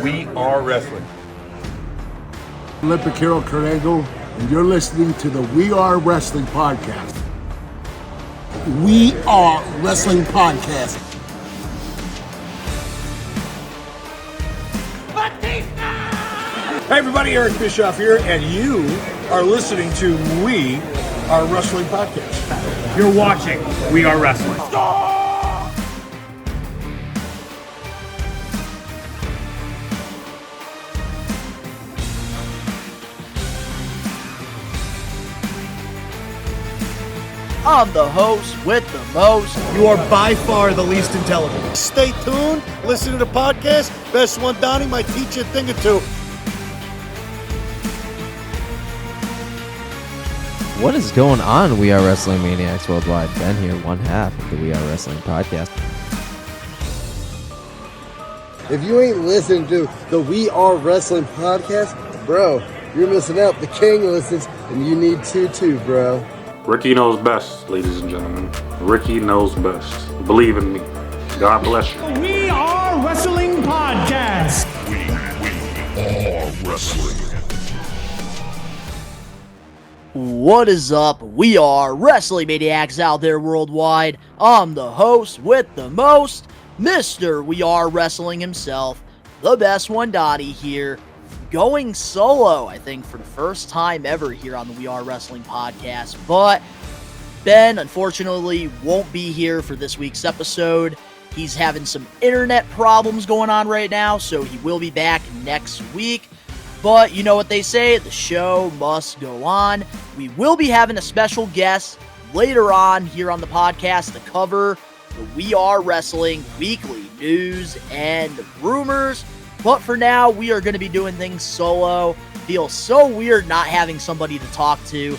We are wrestling. Olympic hero Kurt Angle, and you're listening to the We Are Wrestling Podcast. We Are Wrestling Podcast. Hey everybody, Eric Bischoff here, and you are listening to We Are Wrestling Podcast. You're watching We Are Wrestling. I'm the host with the most. You are by far the least intelligent. Stay tuned, listen to the podcast. Best one, Donnie, might teach you a thing or two. What is going on, We Are Wrestling Maniacs Worldwide? Ben here, one half of the We Are Wrestling Podcast. If you ain't listening to the We Are Wrestling Podcast, bro, you're missing out. The king listens, and you need to too, bro. Ricky knows best, ladies and gentlemen. Ricky knows best. Believe in me. God bless you. We Are Wrestling Podcast. We are wrestling. What is up? We are Wrestling Maniacs out there worldwide. I'm the host with the most, Mr. We Are Wrestling himself, the best one, Donnie here, going solo, I think, for the first time ever here on the We Are Wrestling Podcast. But Ben, unfortunately, won't be here for this week's episode. He's having some internet problems going on right now, so he will be back next week. But you know what they say, the show must go on. We will be having a special guest later on here on the podcast to cover the We Are Wrestling weekly news and rumors. But for now, we are going to be doing things solo. Feels so weird not having somebody to talk to,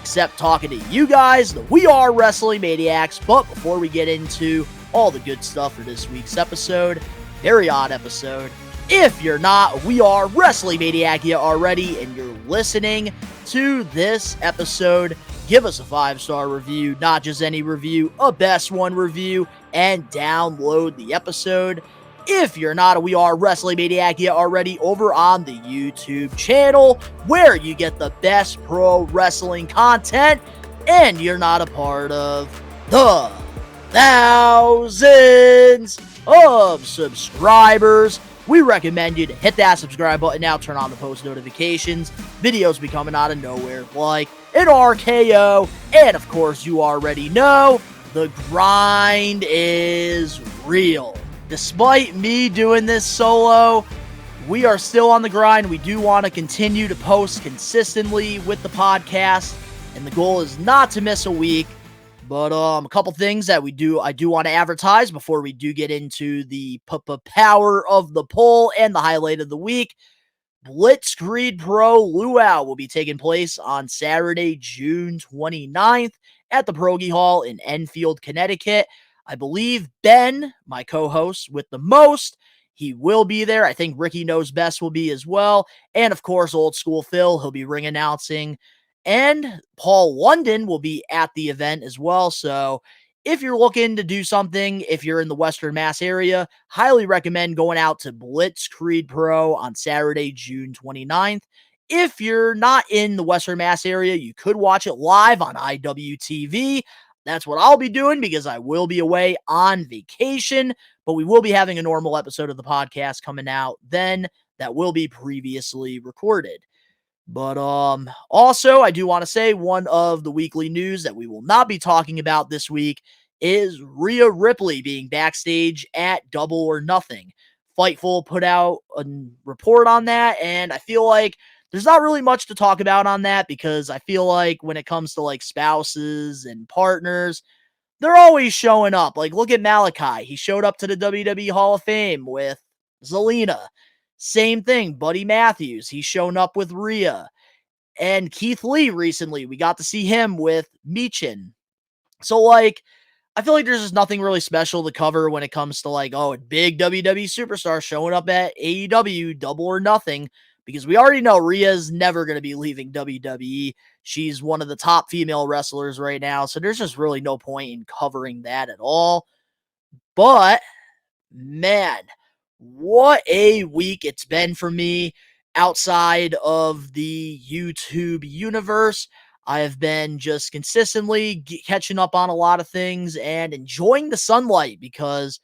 except talking to you guys, the We Are Wrestling Maniacs. But before we get into all the good stuff for this week's episode, very odd episode, if you're not a We Are Wrestling Maniac yet already and you're listening to this episode, give us a 5-star review, not just any review, a best one review, and download the episode. If you're not a We Are Wrestling Maniac yet already, over on the YouTube channel, where you get the best pro wrestling content, and you're not a part of the thousands of subscribers, we recommend you to hit that subscribe button now, turn on the post notifications. Videos be coming out of nowhere like an RKO. And of course, you already know, the grind is real. Despite me doing this solo, we are still on the grind. We do want to continue to post consistently with the podcast, and the goal is not to miss a week. But a couple things that I do want to advertise before we do get into the power of the poll and the highlight of the week. Blitzkrieg Pro Luau will be taking place on Saturday, June 29th at the Pierogi Hall in Enfield, Connecticut. I believe Ben, my co-host with the most, he will be there. I think Ricky Knows Best will be as well. And of course, Old School Phil, he'll be ring announcing. And Paul London will be at the event as well. So if you're looking to do something, if you're in the Western Mass area, highly recommend going out to Blitzkrieg Pro on Saturday, June 29th. If you're not in the Western Mass area, you could watch it live on IWTV. That's what I'll be doing because I will be away on vacation, but we will be having a normal episode of the podcast coming out then that will be previously recorded. But also, I do want to say one of the weekly news that we will not be talking about this week is Rhea Ripley being backstage at Double or Nothing. Fightful put out a report on that, and I feel like there's not really much to talk about on that because I feel like when it comes to like spouses and partners, they're always showing up. Like, look at Malachi. He showed up to the WWE Hall of Fame with Zelina. Same thing, Buddy Matthews. He's shown up with Rhea. And Keith Lee recently, we got to see him with Michin. So, like, I feel like there's just nothing really special to cover when it comes to, like, oh, a big WWE superstar showing up at AEW, Double or Nothing, because we already know Rhea's never going to be leaving WWE. She's one of the top female wrestlers right now, so there's just really no point in covering that at all. But, man, what a week it's been for me outside of the YouTube universe. I have been just consistently catching up on a lot of things and enjoying the sunlight because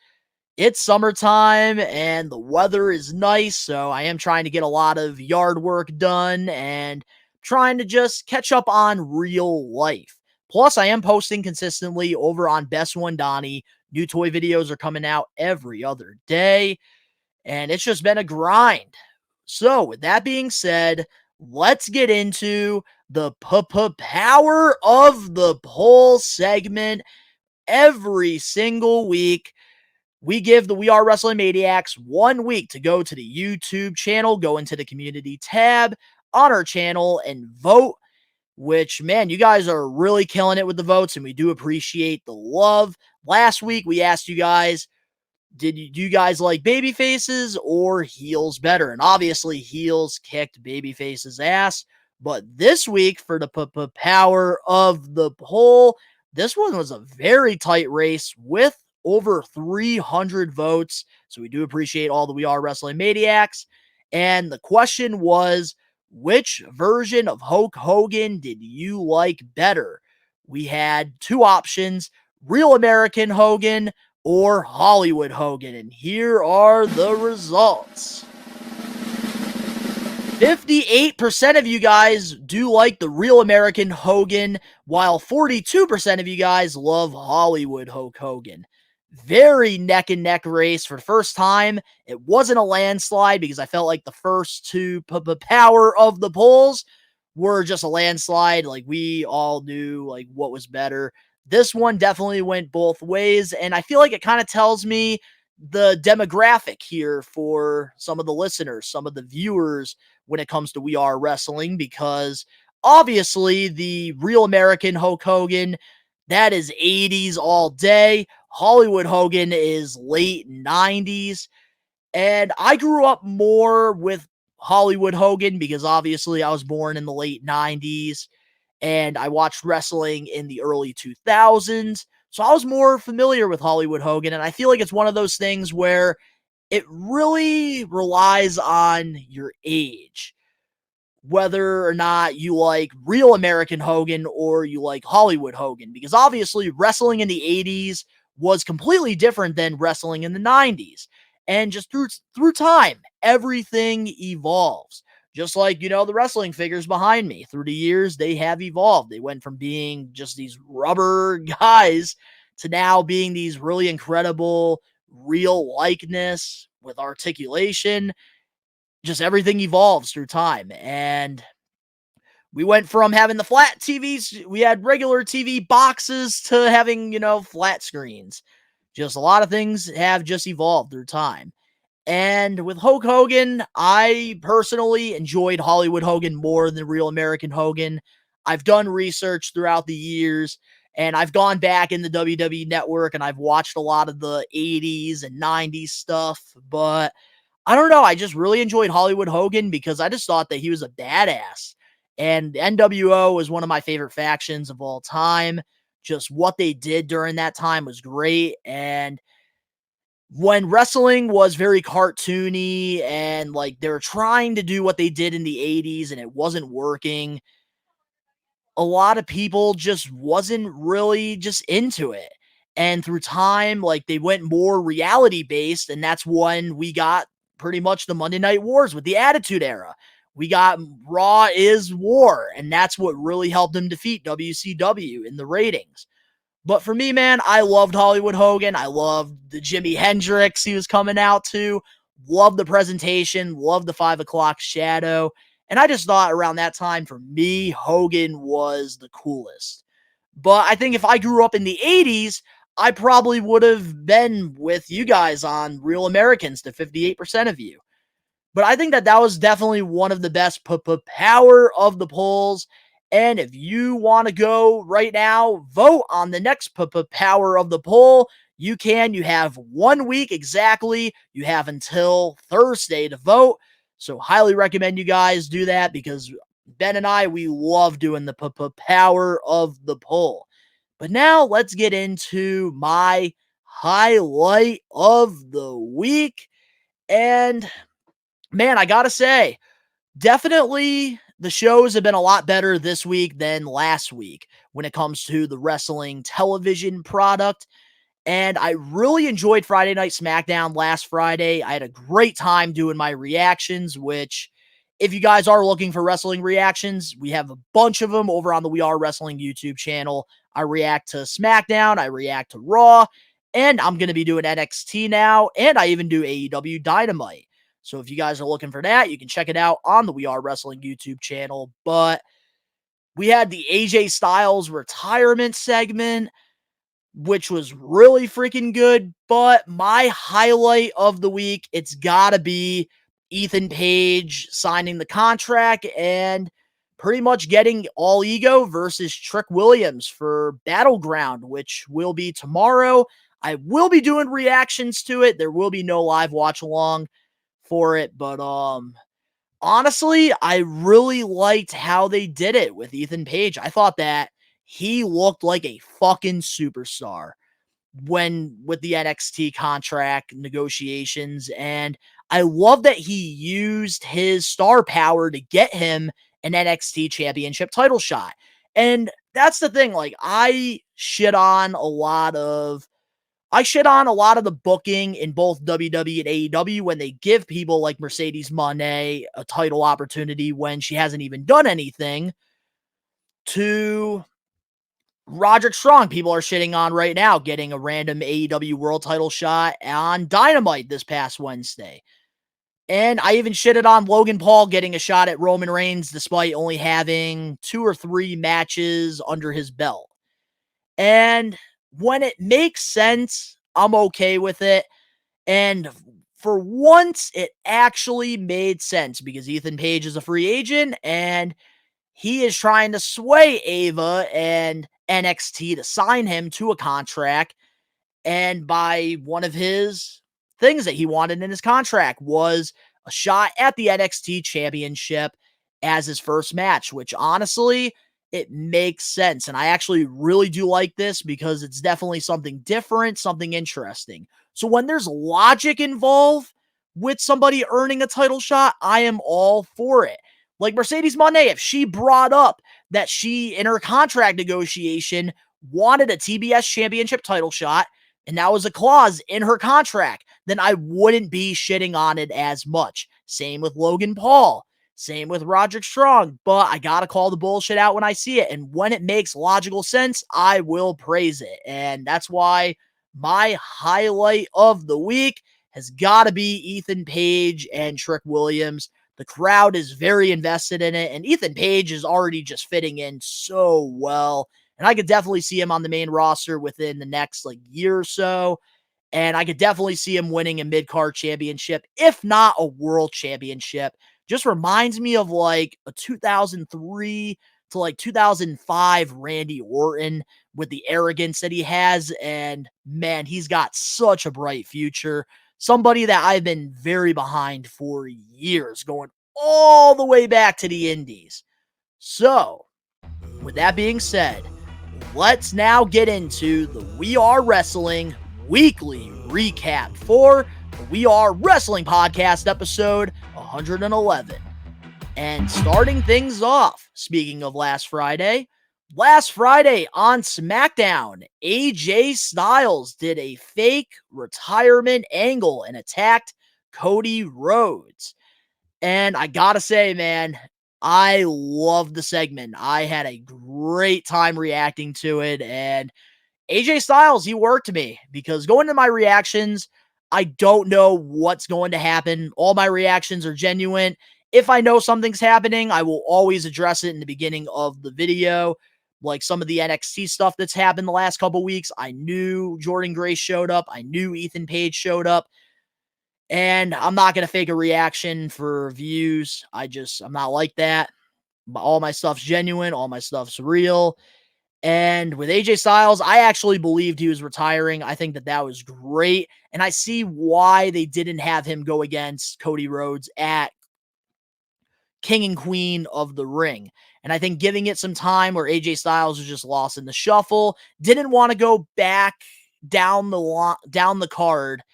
it's summertime and the weather is nice. So I am trying to get a lot of yard work done and trying to just catch up on real life. Plus, I am posting consistently over on Best One Donnie. New toy videos are coming out every other day, and it's just been a grind. So, with that being said, let's get into the power of the poll segment. Every single week, we give the We Are Wrestling Maniacs 1 week to go to the YouTube channel, go into the community tab on our channel, and vote. Which, man, you guys are really killing it with the votes, and we do appreciate the love. Last week, we asked you guys, do you guys like baby faces or heels better? And obviously, heels kicked baby faces' ass. But this week, for the power of the poll, this one was a very tight race with over 300 votes. So we do appreciate all the We Are Wrestling Maniacs. And the question was, which version of Hulk Hogan did you like better? We had two options: Real American Hogan or Hollywood Hogan. And here are the results. 58% of you guys do like the Real American Hogan, while 42% of you guys love Hollywood Hulk Hogan. Very neck and neck race for the first time. It wasn't a landslide because I felt like the first two power of the polls were just a landslide. Like, we all knew like what was better. This one definitely went both ways, and I feel like it kind of tells me the demographic here for some of the listeners, some of the viewers when it comes to We Are Wrestling, because obviously the Real American Hulk Hogan, that is 80s all day. Hollywood Hogan is late 90s. And I grew up more with Hollywood Hogan because obviously I was born in the late 90s and I watched wrestling in the early 2000s. So I was more familiar with Hollywood Hogan. And I feel like it's one of those things where it really relies on your age, whether or not you like Real American Hogan or you like Hollywood Hogan, because obviously wrestling in the 80s was completely different than wrestling in the 90s. And just through time, everything evolves. Just like, the wrestling figures behind me. Through the years, they have evolved. They went from being just these rubber guys to now being these really incredible real likeness with articulation. Just everything evolves through time. And we went from having the flat TVs, we had regular TV boxes, to having, flat screens. Just a lot of things have just evolved through time. And with Hulk Hogan, I personally enjoyed Hollywood Hogan more than Real American Hogan. I've done research throughout the years, and I've gone back in the WWE network, and I've watched a lot of the 80s and 90s stuff, but I don't know. I just really enjoyed Hollywood Hogan because I just thought that he was a badass. And NWO was one of my favorite factions of all time. Just what they did during that time was great. And when wrestling was very cartoony and like they were trying to do what they did in the 80s and it wasn't working, a lot of people just wasn't really just into it. And through time, like, they went more reality based, and that's when we got pretty much the Monday Night Wars with the Attitude Era. We got Raw is War, and that's what really helped them defeat WCW in the ratings. But for me, man, I loved Hollywood Hogan. I loved the Jimi Hendrix he was coming out to. Loved the presentation. Loved the 5 o'clock shadow. And I just thought around that time, for me, Hogan was the coolest. But I think if I grew up in the 80s, I probably would have been with you guys on Real Americans, to 58% of you. But I think that was definitely one of the best power of the polls. And if you want to go right now, vote on the next power of the poll, you can. You have 1 week exactly. You have until Thursday to vote. So highly recommend you guys do that because Ben and I, we love doing the power of the poll. But now let's get into my highlight of the week. And man, I gotta say, definitely the shows have been a lot better this week than last week when it comes to the wrestling television product. And I really enjoyed Friday Night SmackDown last Friday. I had a great time doing my reactions, which, if you guys are looking for wrestling reactions, we have a bunch of them over on the We Are Wrestling YouTube channel. I react to SmackDown, I react to Raw, and I'm going to be doing NXT now, and I even do AEW Dynamite. So if you guys are looking for that, you can check it out on the We Are Wrestling YouTube channel. But we had the AJ Styles retirement segment, which was really freaking good. But my highlight of the week, it's gotta be Ethan Page signing the contract and pretty much getting All Ego versus Trick Williams for Battleground, which will be tomorrow. I will be doing reactions to it. There will be no live watch along for it, but honestly, I really liked how they did it with Ethan Page. I thought that he looked like a fucking superstar when with the NXT contract negotiations, and I love that he used his star power to get him an NXT championship title shot. And that's the thing, like I shit on a lot of the booking in both WWE and AEW when they give people like Mercedes Moné a title opportunity when she hasn't even done anything. To Roderick Strong, people are shitting on right now, getting a random AEW world title shot on Dynamite this past Wednesday. And I even shitted on Logan Paul getting a shot at Roman Reigns despite only having 2 or 3 matches under his belt. And when it makes sense, I'm okay with it. And for once, it actually made sense because Ethan Page is a free agent and he is trying to sway Ava and NXT to sign him to a contract. And by one of his things that he wanted in his contract was a shot at the NXT championship as his first match, which honestly, it makes sense. And I actually really do like this because it's definitely something different, something interesting. So when there's logic involved with somebody earning a title shot, I am all for it. Like Mercedes Moné, if she brought up that she, in her contract negotiation, wanted a TBS championship title shot, and that was a clause in her contract, then I wouldn't be shitting on it as much. Same with Logan Paul. Same with Roderick Strong. But I gotta call the bullshit out when I see it. And when it makes logical sense, I will praise it. And that's why my highlight of the week has got to be Ethan Page and Trick Williams. The crowd is very invested in it, and Ethan Page is already just fitting in so well. And I could definitely see him on the main roster within the next year or so. And I could definitely see him winning a mid-card championship, if not a world championship. Just reminds me of a 2003 to 2005 Randy Orton with the arrogance that he has. And man, he's got such a bright future. Somebody that I've been very behind for years, going all the way back to the Indies. So, with that being said, let's now get into the We Are Wrestling weekly recap for the We Are Wrestling podcast episode 111. And starting things off, speaking of last Friday on SmackDown, AJ Styles did a fake retirement angle and attacked Cody Rhodes. And I gotta say, man, I love the segment. I had a great time reacting to it. And AJ Styles, he worked me because going to my reactions, I don't know what's going to happen. All my reactions are genuine. If I know something's happening, I will always address it in the beginning of the video. Like some of the NXT stuff that's happened the last couple weeks. I knew Jordan Grace showed up. I knew Ethan Page showed up. And I'm not going to fake a reaction for views. I'm not like that. All my stuff's genuine. All my stuff's real. And with AJ Styles, I actually believed he was retiring. I think that was great. And I see why they didn't have him go against Cody Rhodes at King and Queen of the Ring. And I think giving it some time where AJ Styles was just lost in the shuffle, didn't want to go back down the card.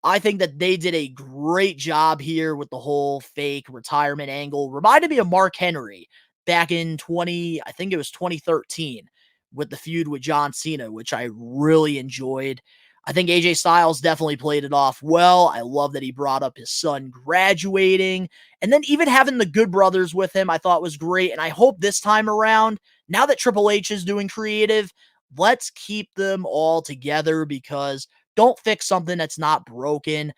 I think that they did a great job here with the whole fake retirement angle. Reminded me of Mark Henry back in I think it was 2013 with the feud with John Cena, which I really enjoyed. I think AJ Styles definitely played it off well. I love that he brought up his son graduating. And then even having the Good Brothers with him, I thought was great. And I hope this time around, now that Triple H is doing creative, let's keep them all together, because don't fix something that's not broken.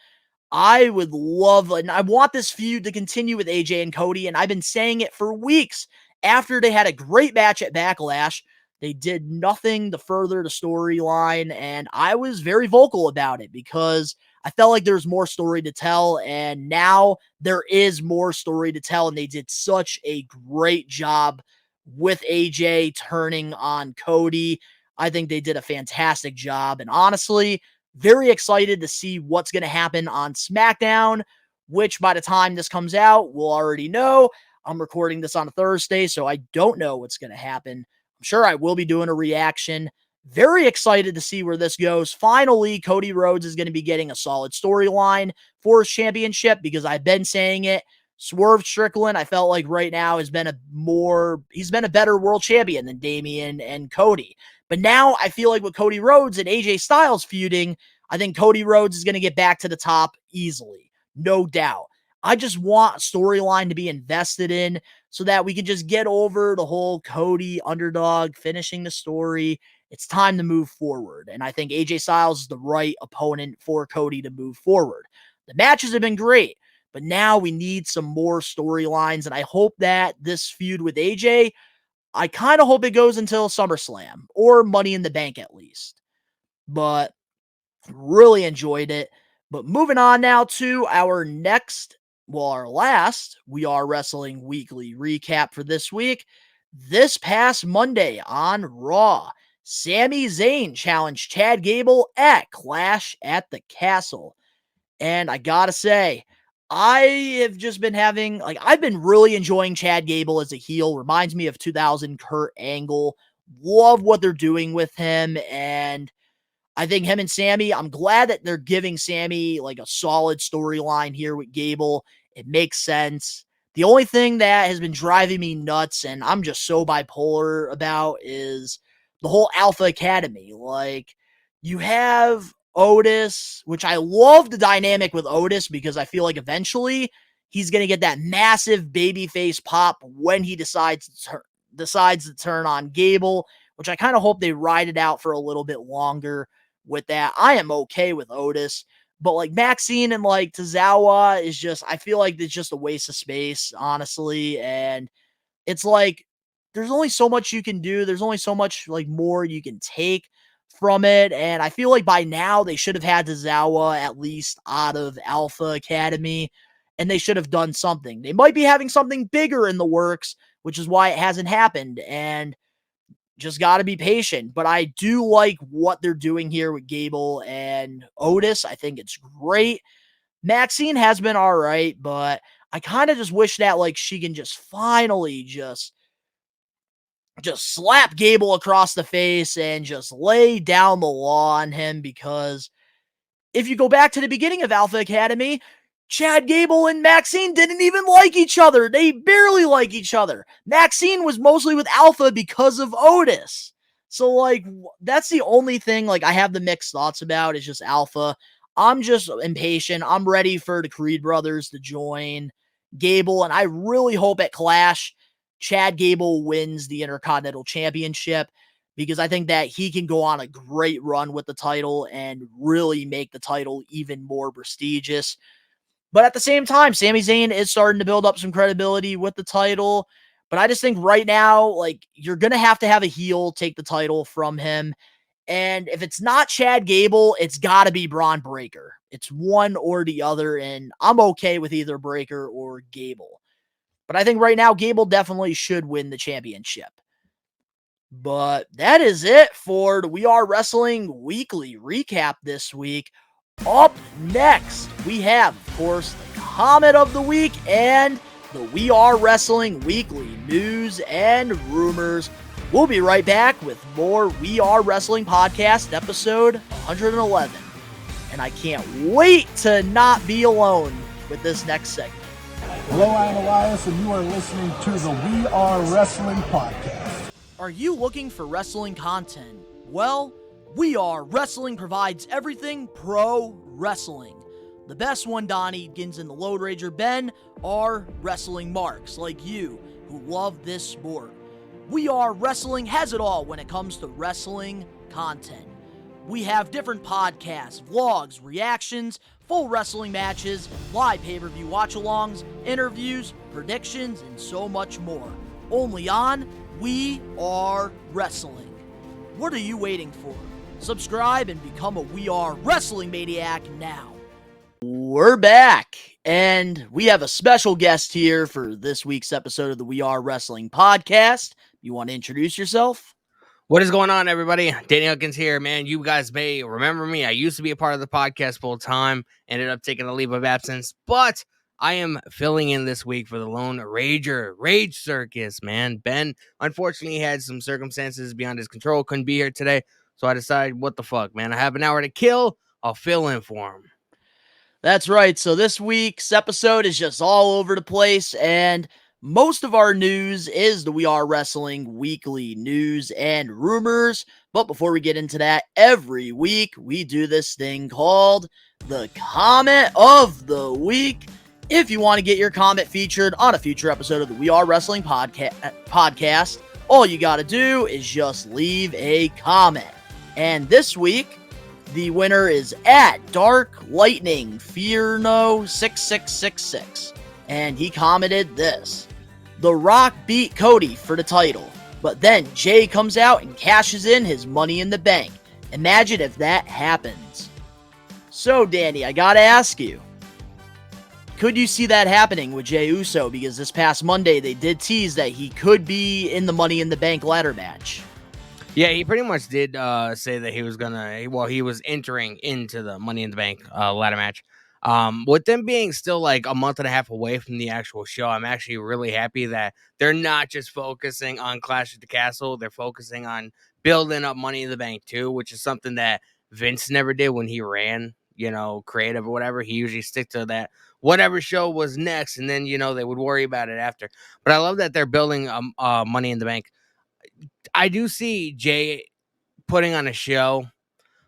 I would love, and I want this feud to continue with AJ and Cody, and I've been saying it for weeks. After they had a great match at Backlash, they did nothing to further the storyline, and I was very vocal about it because I felt like there's more story to tell, and now there is more story to tell, and they did such a great job with AJ turning on Cody. I think they did a fantastic job, and honestly, very excited to see what's going to happen on SmackDown, which by the time this comes out, we'll already know. I'm recording this on a Thursday, so I don't know what's going to happen. I'm sure I will be doing a reaction. Very excited to see where this goes. Finally, Cody Rhodes is going to be getting a solid storyline for his championship, because I've been saying it. Swerve Strickland, I felt like right now he's been a better world champion than Damian and Cody. But now I feel like with Cody Rhodes and AJ Styles feuding, I think Cody Rhodes is going to get back to the top easily. No doubt. I just want a storyline to be invested in so that we can just get over the whole Cody underdog finishing the story. It's time to move forward. And I think AJ Styles is the right opponent for Cody to move forward. The matches have been great, but now we need some more storylines. And I hope that this feud with AJ, I kind of hope it goes until SummerSlam or Money in the Bank at least. But really enjoyed it. But moving on now to our last We Are Wrestling Weekly recap for this week. This past Monday on Raw, Sami Zayn challenged Chad Gable at Clash at the Castle. And I gotta say, I have just been I've been really enjoying Chad Gable as a heel. Reminds me of 2000 Kurt Angle. Love what they're doing with him. And I think him and Sami, I'm glad that they're giving Sami like a solid storyline here with Gable. It makes sense. The only thing that has been driving me nuts, and I'm just so bipolar about, is the whole Alpha Academy. Like, you have Otis, which I love the dynamic with Otis, because I feel like eventually he's going to get that massive babyface pop when he decides to turn on Gable, which I kind of hope they ride it out for a little bit longer with that. I am okay with Otis, but like Maxine and like Tozawa is just, I feel like it's just a waste of space, honestly. And it's like, there's only so much you can do. There's only so much like more you can take from it. And I feel like by now they should have had Tozawa at least out of Alpha Academy, and they should have done something. They might be having something bigger in the works, which is why it hasn't happened. And just got to be patient. But I do like what they're doing here with Gable and Otis. I think it's great. Maxine has been all right, but I kind of just wish that like she can just finally just slap Gable across the face and just lay down the law on him, because if you go back to the beginning of Alpha Academy, Chad Gable and Maxine didn't even like each other. They barely like each other. Maxine was mostly with Alpha because of Otis. So, like, that's the only thing, like, I have the mixed thoughts about is just Alpha. I'm just impatient. I'm ready for the Creed brothers to join Gable, and I really hope at Clash, Chad Gable wins the Intercontinental Championship, because I think that he can go on a great run with the title and really make the title even more prestigious. But at the same time, Sami Zayn is starting to build up some credibility with the title. But I just think right now, like, you're going to have a heel take the title from him. And if it's not Chad Gable, it's got to be Braun Breaker. It's one or the other, and I'm okay with either Breaker or Gable. But I think right now, Gable definitely should win the championship. But that is it for the We Are Wrestling Weekly recap this week. Up next, we have, of course, the comment of the week and the We Are Wrestling Weekly news and rumors. We'll be right back with more We Are Wrestling Podcast, episode 111. and I can't wait to not be alone with this next segment. Hello, I'm Elias, and you are listening to the We Are Wrestling Podcast. Are you looking for wrestling content? Well, We Are Wrestling provides everything pro wrestling. The best one, Donnie, Huckins, and the Load Rager Ben are wrestling marks like you who love this sport. We Are Wrestling has it all when it comes to wrestling content. We have different podcasts, vlogs, reactions, full wrestling matches, live pay-per-view watch-alongs, interviews, predictions, and so much more. Only on We Are Wrestling. What are you waiting for? Subscribe and become a We Are Wrestling Maniac now. We're back, and we have a special guest here for this week's episode of the We Are Wrestling Podcast. You want to introduce yourself? What is going on, everybody? Danny Huckins here, man. You guys may remember me. I used to be a part of the podcast full time, ended up taking a leave of absence, but I am filling in this week for the Lone Rager, Rage Circus, man. Ben, unfortunately, had some circumstances beyond his control, couldn't be here today, so I decided, what the fuck, man? I have an hour to kill. I'll fill in for him. That's right. So this week's episode is just all over the place, and most of our news is the We Are Wrestling weekly news and rumors. But before we get into that, every week we do this thing called the Comment of the Week. If you want to get your comment featured on a future episode of the We Are Wrestling podcast, all you got to do is just leave a comment. And this week, the winner is at Dark Lightning Fearno 6666. And he commented this: The Rock beat Cody for the title, but then Jay comes out and cashes in his Money in the Bank. Imagine if that happens. So, Danny, I gotta ask you, could you see that happening with Jey Uso? Because this past Monday, they did tease that he could be in the Money in the Bank ladder match. Yeah, he pretty much did say that he was he was entering into the Money in the Bank ladder match. With them being still like a month and a half away from the actual show, I'm actually really happy that they're not just focusing on Clash at the Castle. They're focusing on building up Money in the Bank too, which is something that Vince never did when he ran, creative or whatever. He usually stick to that whatever show was next, and then they would worry about it after. But I love that they're building Money in the Bank. I do see Jay putting on a show,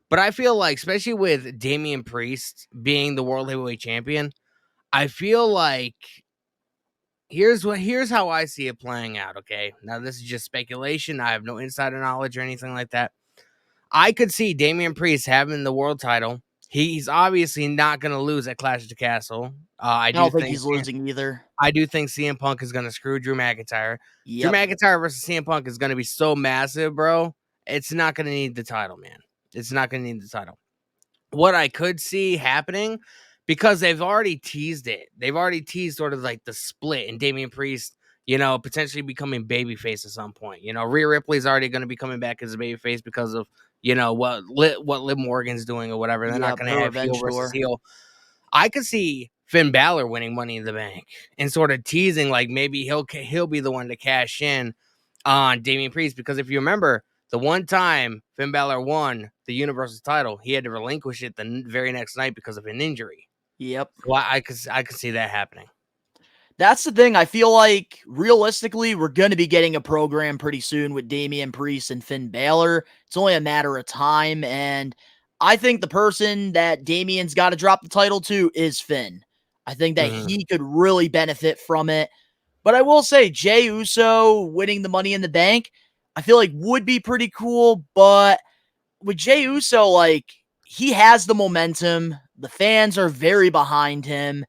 but I feel like, especially with Damian Priest being the World Heavyweight Champion, I feel like here's how I see it playing out, okay? Now, this is just speculation. I have no insider knowledge or anything like that. I could see Damian Priest having the world title. He's obviously not going to lose at Clash at the Castle. I don't think he's losing either. I do think CM Punk is going to screw Drew McIntyre. Yep. Drew McIntyre versus CM Punk is going to be so massive, bro. It's not going to need the title, man. It's not going to need the title. What I could see happening, because they've already teased it. They've already teased sort of like the split and Damian Priest, potentially becoming babyface at some point. Rhea Ripley's already going to be coming back as a babyface because of, what Liv Morgan's doing or whatever. They're not going to have heel versus heel. I could see Finn Balor winning Money in the Bank and sort of teasing like maybe he'll be the one to cash in on Damian Priest, because if you remember, the one time Finn Balor won the Universal title, he had to relinquish it the very next night because of an injury. Yep. So I could see that happening. That's the thing. I feel like realistically, we're going to be getting a program pretty soon with Damian Priest and Finn Balor. It's only a matter of time, and I think the person that Damian's got to drop the title to is Finn. I think that he could really benefit from it. But I will say, Jey Uso winning the Money in the Bank, I feel like would be pretty cool. But with Jey Uso, like, he has the momentum. The fans are very behind him.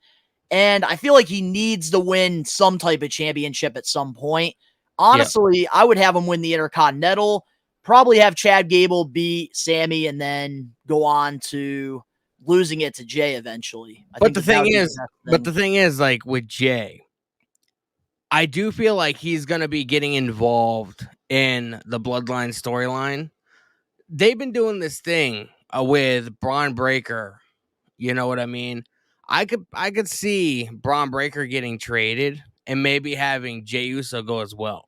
And I feel like he needs to win some type of championship at some point. Honestly, I would have him win the Intercontinental, probably have Chad Gable beat Sammy, and then go on to losing it to Jay eventually. But the thing is, like with Jay, I do feel like he's going to be getting involved in the Bloodline storyline. They've been doing this thing with Braun Breaker. You know what I mean? I could see Braun Breaker getting traded and maybe having Jey Uso go as well.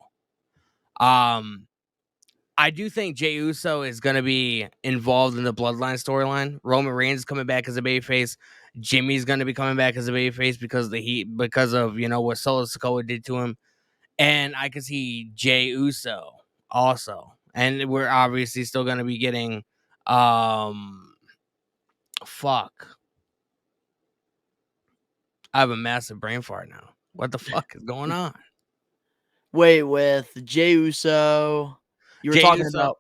I do think Jey Uso is going to be involved in the Bloodline storyline. Roman Reigns is coming back as a babyface. Jimmy's going to be coming back as a babyface because of what Solo Sikoa did to him, and I can see Jey Uso also. And we're obviously still going to be getting, fuck. I have a massive brain fart now. What the fuck is going on? Wait, with Jey Uso, you were Jey talking Uso. about.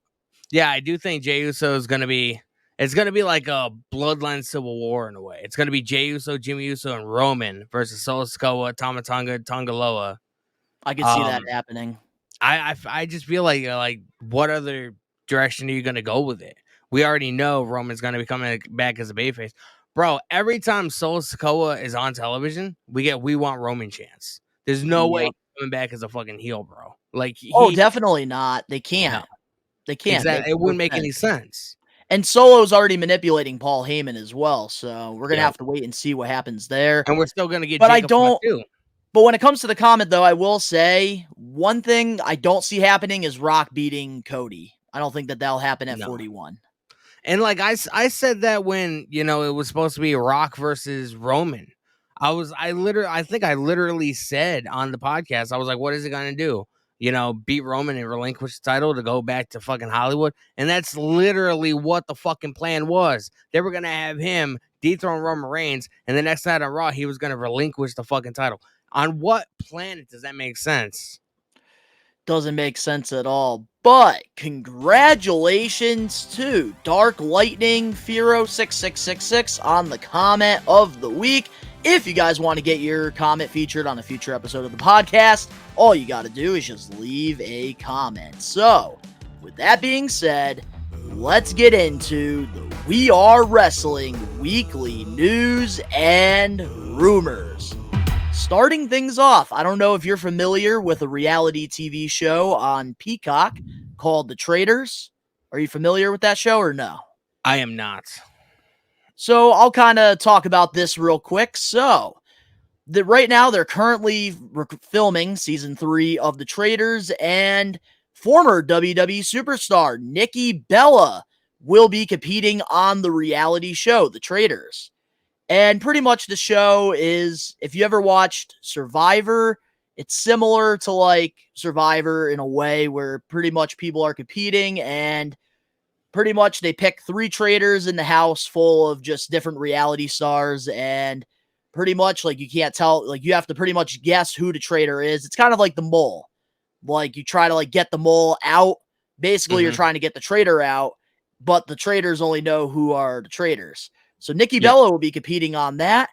Yeah, I do think Jey Uso is going to be. It's going to be like a bloodline civil war in a way. It's going to be Jey Uso, Jimmy Uso, and Roman versus Solo Sikoa, Tama Tonga, Tongaloa. I could see that happening. I just feel like what other direction are you going to go with it? We already know Roman's going to be coming back as a babyface. Bro, every time Solo Sikoa is on television, we want Roman chance. There's no way he's coming back as a fucking heel, bro. Like Definitely not. They can't. No. They can't. Exactly. It wouldn't make any sense. And Solo's already manipulating Paul Heyman as well, so we're gonna have to wait and see what happens there. And we're still gonna get. But Jacob I don't. Too. But when it comes to the comment, though, I will say one thing I don't see happening is Rock beating Cody. I don't think that'll happen at 41. And like I said that when it was supposed to be Rock versus Roman. I think I literally said on the podcast, I was like, what is it gonna do? Beat Roman and relinquish the title to go back to fucking Hollywood. And that's literally what the fucking plan was. They were going to have him dethrone Roman Reigns, and the next night on Raw, he was going to relinquish the fucking title. On what planet does that make sense? Doesn't make sense at all. But congratulations to Dark Lightning Firo 6666 on the comment of the week. If you guys want to get your comment featured on a future episode of the podcast, all you got to do is just leave a comment. So, with that being said, let's get into the We Are Wrestling weekly news and rumors. Starting things off, I don't know if you're familiar with a reality TV show on Peacock called The Traitors. Are you familiar with that show or no? I am not. So I'll kind of talk about this real quick. So right now they're currently filming season 3 of The Traitors, and former WWE superstar Nikki Bella will be competing on the reality show, The Traitors. And pretty much the show is, if you ever watched Survivor, it's similar to like Survivor in a way where pretty much people are competing, and pretty much they pick 3 traitors in the house full of just different reality stars, and pretty much like you can't tell, like you have to pretty much guess who the traitor is. It's kind of like the mole. Like you try to like get the mole out. Basically, you're trying to get the traitor out, but the traitors only know who are the traitors. So Nikki Bella will be competing on that.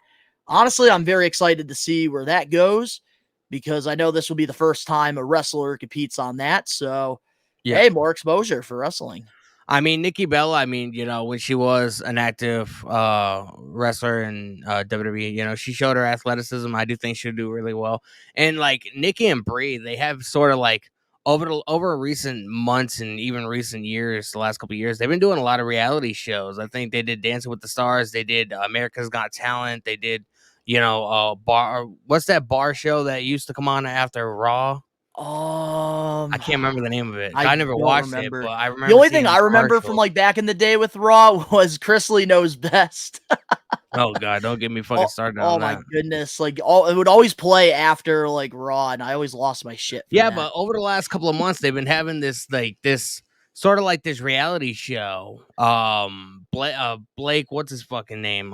Honestly, I'm very excited to see where that goes, because I know this will be the first time a wrestler competes on that. So, hey, more exposure for wrestling. I mean, Nikki Bella, when she was an active wrestler in WWE, she showed her athleticism. I do think she'll do really well. And like Nikki and Brie, they have sort of like over recent months and even recent years, the last couple of years, they've been doing a lot of reality shows. I think they did Dancing with the Stars. They did America's Got Talent. They did, bar. What's that bar show that used to come on after Raw? I can't remember the name of it. I never watched it, but I remember. The only thing I remember from like back in the day with Raw was Chrisley Knows Best. Oh God, don't get me fucking started on that. Oh my goodness, like it would always play after like Raw, and I always lost my shit. Yeah, but over the last couple of months, they've been having this sort of like this reality show. Blake, what's his fucking name?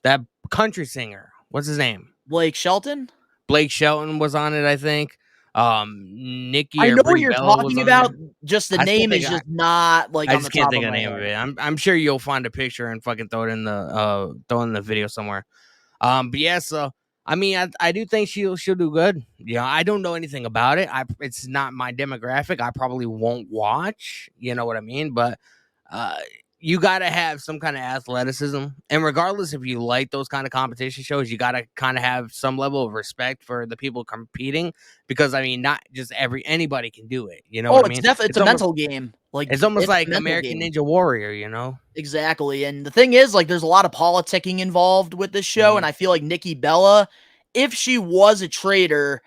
That country singer, what's his name? Blake Shelton. Blake Shelton was on it, I think. Nikki. I know what you're talking about. Just the name is just not like. I just can't think of the name of it. I'm sure you'll find a picture and fucking throw it in the video somewhere. But yeah, so I mean, I do think she'll do good. I don't know anything about it. It's not my demographic. I probably won't watch. You know what I mean? But you got to have some kind of athleticism. And regardless if you like those kind of competition shows, you got to kind of have some level of respect for the people competing, because I mean, not just anybody can do it. You know what I mean? It's a mental game. Like it's almost like American Ninja Warrior, Exactly. And the thing is, like, there's a lot of politicking involved with this show. And I feel like Nikki Bella, if she was a traitor,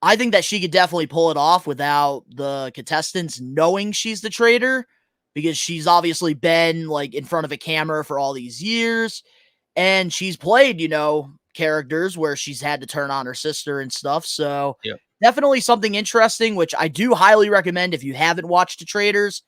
I think that she could definitely pull it off without the contestants knowing she's the traitor, because she's obviously been like in front of a camera for all these years, and she's played, characters where she's had to turn on her sister and stuff. So Yep. definitely something interesting, which I do highly recommend. If you haven't watched The Traitors,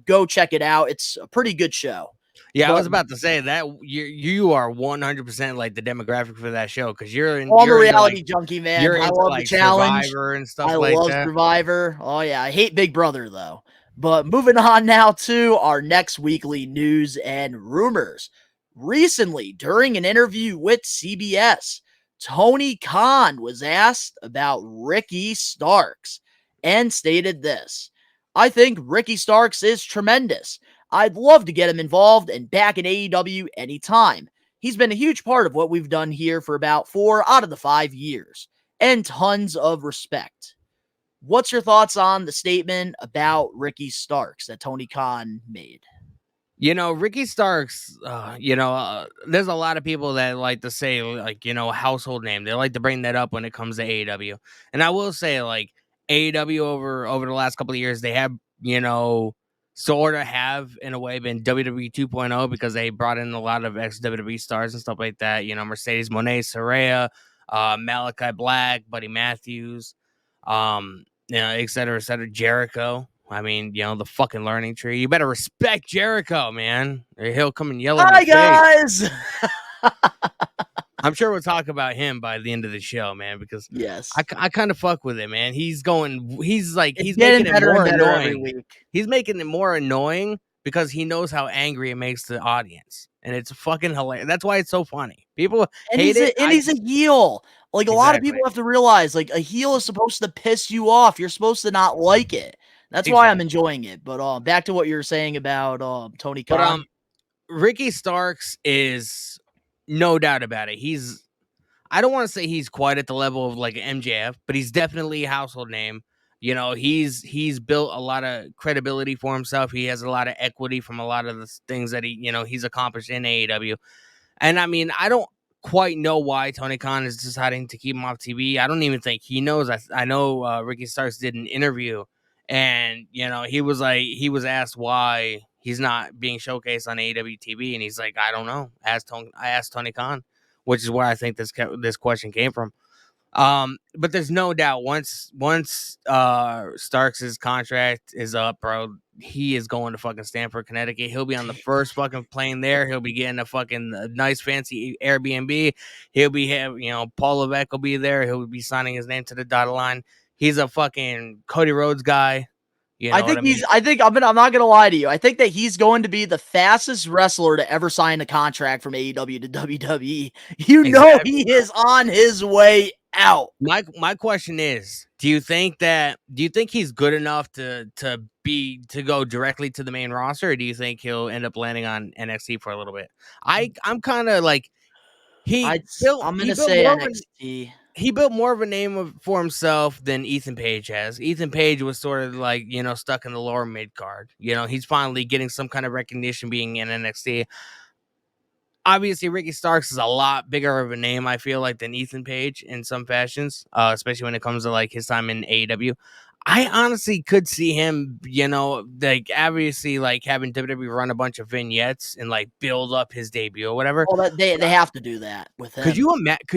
go check it out. It's a pretty good show. Yeah, I But was about to say that you are 100% like the demographic for that show, because I'm a reality junkie, man. you're I into love the like challenge. Survivor and stuff I like love that. Survivor. Oh, yeah. I hate Big Brother, though. But moving on now to our next weekly news and rumors. Recently, during an interview with CBS, Tony Khan was asked about Ricky Starks and stated this: I think Ricky Starks is tremendous. I'd love to get him involved and back in AEW anytime. He's been a huge part of what we've done here for about 4 out of the 5 years, and tons of respect. What's your thoughts on the statement about Ricky Starks that Tony Khan made? Ricky Starks, there's a lot of people that like to say, like, household name. They like to bring that up when it comes to AEW. And I will say, like, AEW over the last couple of years, they have, sort of have, in a way, been WWE 2.0, because they brought in a lot of ex-WWE stars and stuff like that. Mercedes Moné, Saraya, Malachi Black, Buddy Matthews, et cetera, Jericho. I mean, the fucking learning tree. You better respect Jericho, man, or he'll come and yell at Hi, my guys! face. I'm sure we'll talk about him by the end of the show, man, because yes, I kind of fuck with him, man. He's making it more annoying every week. He's making it more annoying because he knows how angry it makes the audience, and it's fucking hilarious. That's why it's so funny. People hate it, and he's a heel. Like, a lot of people have to realize, like, a heel is supposed to piss you off. You're supposed to not like it. That's why I'm enjoying it. But back to what you were saying about Tony Khan. But Ricky Starks is no doubt about it. I don't want to say he's quite at the level of like MJF, but he's definitely a household name. He's built a lot of credibility for himself. He has a lot of equity from a lot of the things that he's accomplished in AEW. And I mean, I don't quite know why Tony Khan is deciding to keep him off TV. I don't even think he knows. I know Ricky Starks did an interview, and he was asked why he's not being showcased on AEW TV, and he's like, I don't know. I asked Tony Khan, which is where I think this question came from. But there's no doubt once Starks' contract is up, bro, he is going to fucking Stamford, Connecticut. He'll be on the first fucking plane there. He'll be getting a nice fancy Airbnb. He'll be Paul Levesque will be there. He'll be signing his name to the dotted line. He's a fucking Cody Rhodes guy. I'm not gonna lie to you. I think that he's going to be the fastest wrestler to ever sign a contract from AEW to WWE. He is on his way out. My question is, do you think he's good enough to go directly to the main roster, or do you think he'll end up landing on NXT for a little bit? I'm kind of like NXT. He built more of a name for himself than Ethan Page has. Ethan Page was sort of like, stuck in the lower mid card. He's finally getting some kind of recognition being in NXT. Obviously, Ricky Starks is a lot bigger of a name, I feel like, than Ethan Page in some fashions, especially when it comes to like his time in AEW. I honestly could see him, like obviously like having WWE run a bunch of vignettes and like build up his debut or whatever. Well, they have to do that with him. Could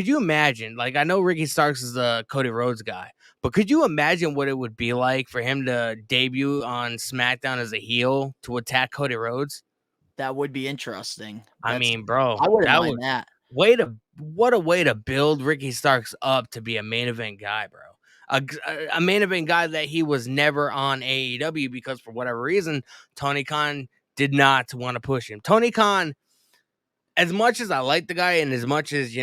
you imagine? Like, I know Ricky Starks is the Cody Rhodes guy, but could you imagine what it would be like for him to debut on SmackDown as a heel to attack Cody Rhodes? That would be interesting. I mean, bro, I wouldn't mind that. What a way to build Ricky Starks up to be a main event guy, bro. A main event guy that he was never on AEW because for whatever reason, Tony Khan did not want to push him. Tony Khan, as much as I like the guy and as much as,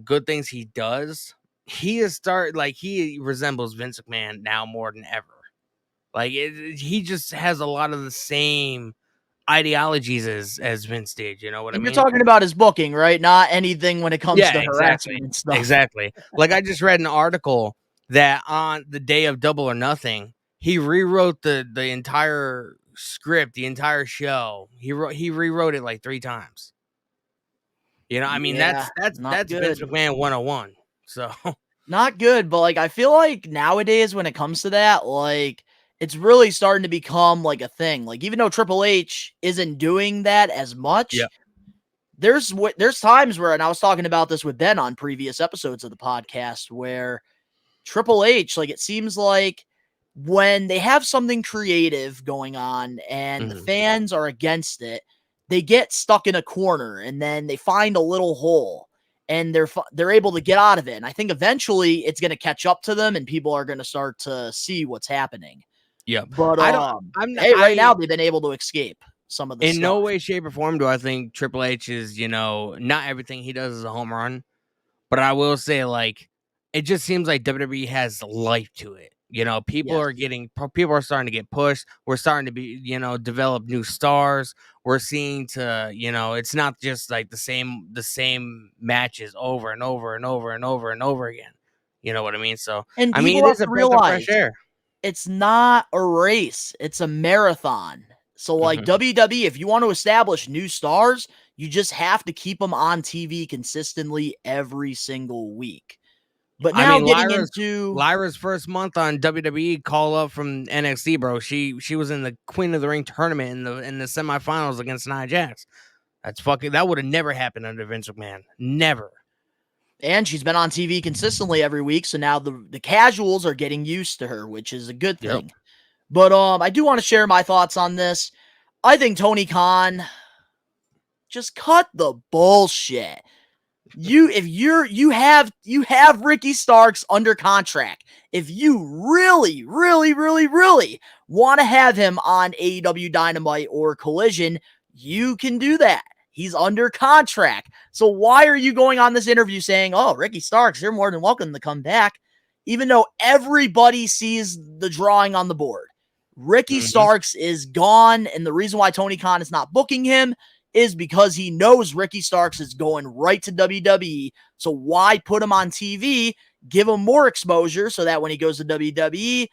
good things he does, he resembles Vince McMahon now more than ever. Like, he just has a lot of the same ideologies as Vince did, you know what I mean? You're talking about his booking, right? Not anything when it comes to harassment and stuff. Exactly. Like, I just read an article that on the day of Double or Nothing, he rewrote the entire script, the entire show. He rewrote it like 3 times. I mean, that's Vince McMahon 101. So Not good, but like I feel like nowadays when it comes to that, like it's really starting to become like a thing. Like even though Triple H isn't doing that as much, Yeah. there's times where, and I was talking about this with Ben on previous episodes of the podcast, where Triple H, like it seems like when they have something creative going on and the fans are against it, they get stuck in a corner and then they find a little hole and they're able to get out of it. And I think eventually it's going to catch up to them and people are going to start to see what's happening. Yep. But I don't. I'm. hey, right now they've been able to escape some of the In stuff. no way, shape, or form do I think Triple H is, not everything he does is a home run. But I will say, like, it just seems like WWE has life to it. People Yes. people are starting to get pushed. We're starting to be, develop new stars. We're seeing it's not just like the same matches over and over and over and over and over again. You know what I mean? So, And I mean, people it have is a to breath of realize fresh air. it's not a race, it's a marathon. So, like Mhm. WWE, if you want to establish new stars, you just have to keep them on TV consistently every single week. But I now mean, getting Lyra's into Lyra's first month on WWE call up from NXT, bro. She was in the Queen of the Ring tournament in the semifinals against Nia Jax. That would have never happened under Vince McMahon. Never. and she's been on TV consistently every week, so now the casuals are getting used to her, which is a good Yep. thing. But I do want to share my thoughts on this. I think Tony Khan just cut the bullshit. You have Ricky Starks under contract. If you really, really, really, really want to have him on AEW Dynamite or Collision, you can do that. He's under contract. So why are you going on this interview saying, "Oh, Ricky Starks, you're more than welcome to come back," even though everybody sees the drawing on the board? Ricky Starks is gone, and the reason why Tony Khan is not booking him is because he knows Ricky Starks is going right to WWE. So why put him on TV? Give him more exposure so that when he goes to WWE,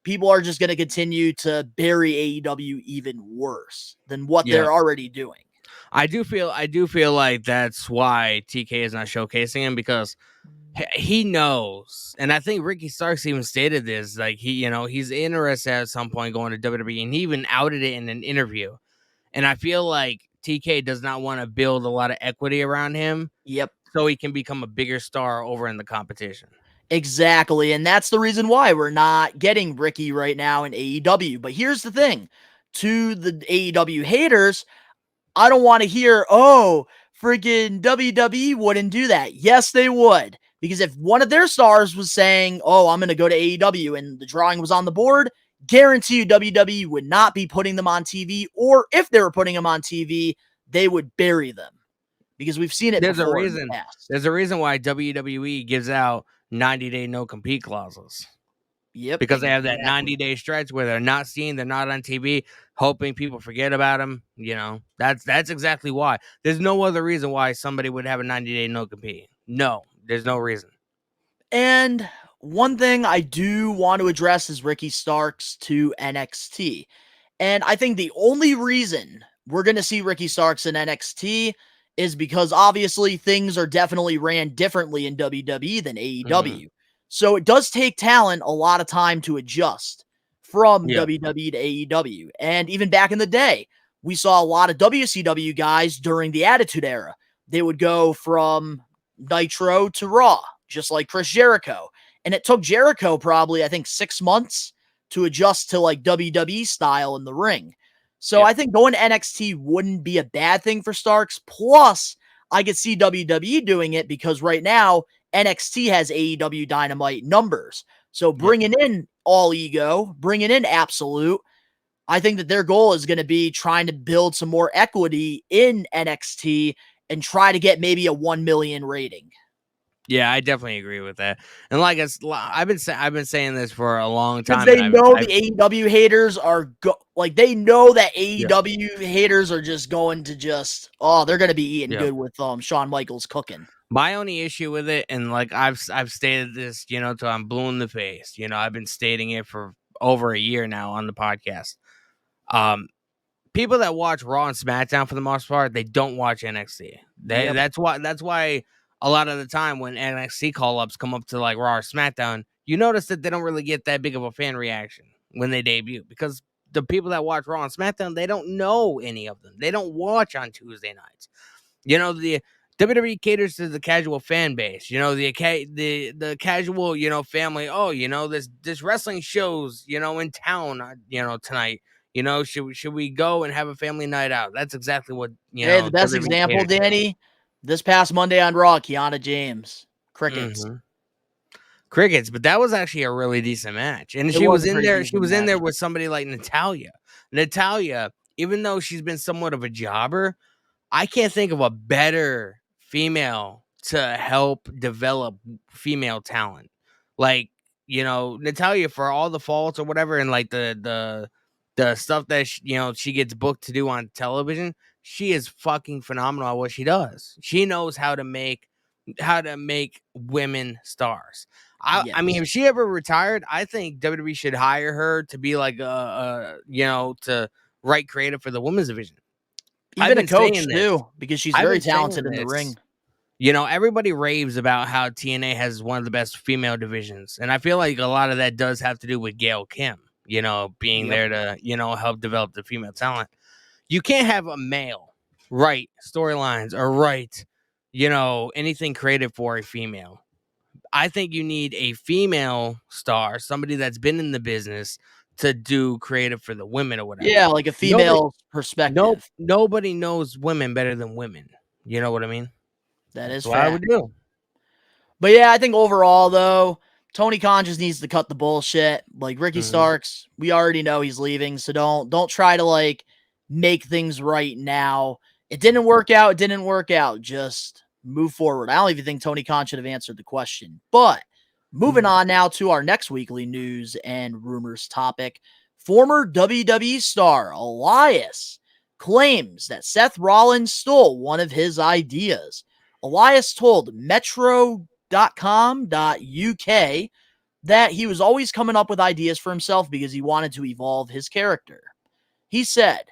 people are just going to continue to bury AEW even worse than what Yeah. they're already doing. I do feel like that's why TK is not showcasing him, because he knows, and I think Ricky Starks even stated this, like he's interested at some point going to WWE, and he even outed it in an interview. And I feel like TK does not want to build a lot of equity around him. Yep. So he can become a bigger star over in the competition. Exactly. And that's the reason why we're not getting Ricky right now in AEW. But here's the thing, to the AEW haters, I don't want to hear, "Oh, freaking WWE wouldn't do that." Yes, they would. Because if one of their stars was saying, "Oh, I'm going to go to AEW," and the drawing was on the board, guarantee you WWE would not be putting them on TV. Or if they were putting them on TV, they would bury them. Because we've seen it There's a before in reason. the past. There's a reason why WWE gives out 90-day no compete clauses. Yep. Because they have that 90-day stretch where they're not seen, they're not on TV, hoping people forget about them. That's exactly why. There's no other reason why somebody would have a 90-day no compete. No, there's no reason. And one thing I do want to address is Ricky Starks to NXT. And I think the only reason we're going to see Ricky Starks in NXT is because obviously things are definitely ran differently in WWE than AEW. So it does take talent a lot of time to adjust from WWE to AEW. And even back in the day, we saw a lot of WCW guys during the Attitude Era. They would go from Nitro to Raw, just like Chris Jericho. And it took Jericho probably, I think, 6 months to adjust to like WWE style in the ring. So I think going to NXT wouldn't be a bad thing for Starks. Plus, I could see WWE doing it because right now NXT has AEW Dynamite numbers. So bringing in All Ego, bringing in Absolute, I think that their goal is going to be trying to build some more equity in NXT and try to get maybe a 1 million rating. Yeah, I definitely agree with that. And like I've been saying this for a long Because time. they know the AEW haters are they know that AEW haters are just going to they're going to be eating good with Shawn Michaels cooking. My only issue with it, and like I've stated this, till I'm blue in the face. I've been stating it for over a year now on the podcast. People that watch Raw and SmackDown for the most part, they don't watch NXT. That's why a lot of the time when NXT call-ups come up to like Raw or SmackDown, you notice that they don't really get that big of a fan reaction when they debut because the people that watch Raw and SmackDown, they don't know any of them. They don't watch on Tuesday nights. The WWE caters to the casual fan base. The casual, family. Oh, this wrestling shows, in town, tonight. Should we go and have a family night out? That's exactly what Hey, the best WWE example, caters to. Danny, this past Monday on Raw, Kiana James, crickets. Mhm. Crickets, but that was actually a really decent match. And It she was was a in pretty there. She decent was in there match. with somebody like Natalia. Natalia, even though she's been somewhat of a jobber, I can't think of a better female to help develop female talent. Like, Natalia, for all the faults or whatever, and like the stuff that she gets booked to do on television, she is fucking phenomenal at what she does. She knows how to make women stars. I mean, Yes. if she ever retired, I think WWE should hire her to be like to write creative for the women's division. I've Even a been coach, saying this. too, because she's I've very been saying talented in the this. ring. Everybody raves about how TNA has one of the best female divisions. And I feel like a lot of that does have to do with Gail Kim, being there to, help develop the female talent. You can't have a male write storylines or write, anything creative for a female. I think you need a female star, somebody that's been in the business to do creative for the women or whatever. Yeah, like a female perspective. Nobody knows women better than women. You know what I mean? That is That's what I would fact. do. But yeah, I think overall, though, Tony Khan just needs to cut the bullshit. Like Ricky Starks, we already know he's leaving, so don't try to like make things right now. It didn't work out. It didn't work out. Just move forward. I don't even think Tony Khan should have answered the question. But moving on now to our next weekly news and rumors topic. Former WWE star Elias claims that Seth Rollins stole one of his ideas. Elias told Metro.com.uk that he was always coming up with ideas for himself because he wanted to evolve his character. He said,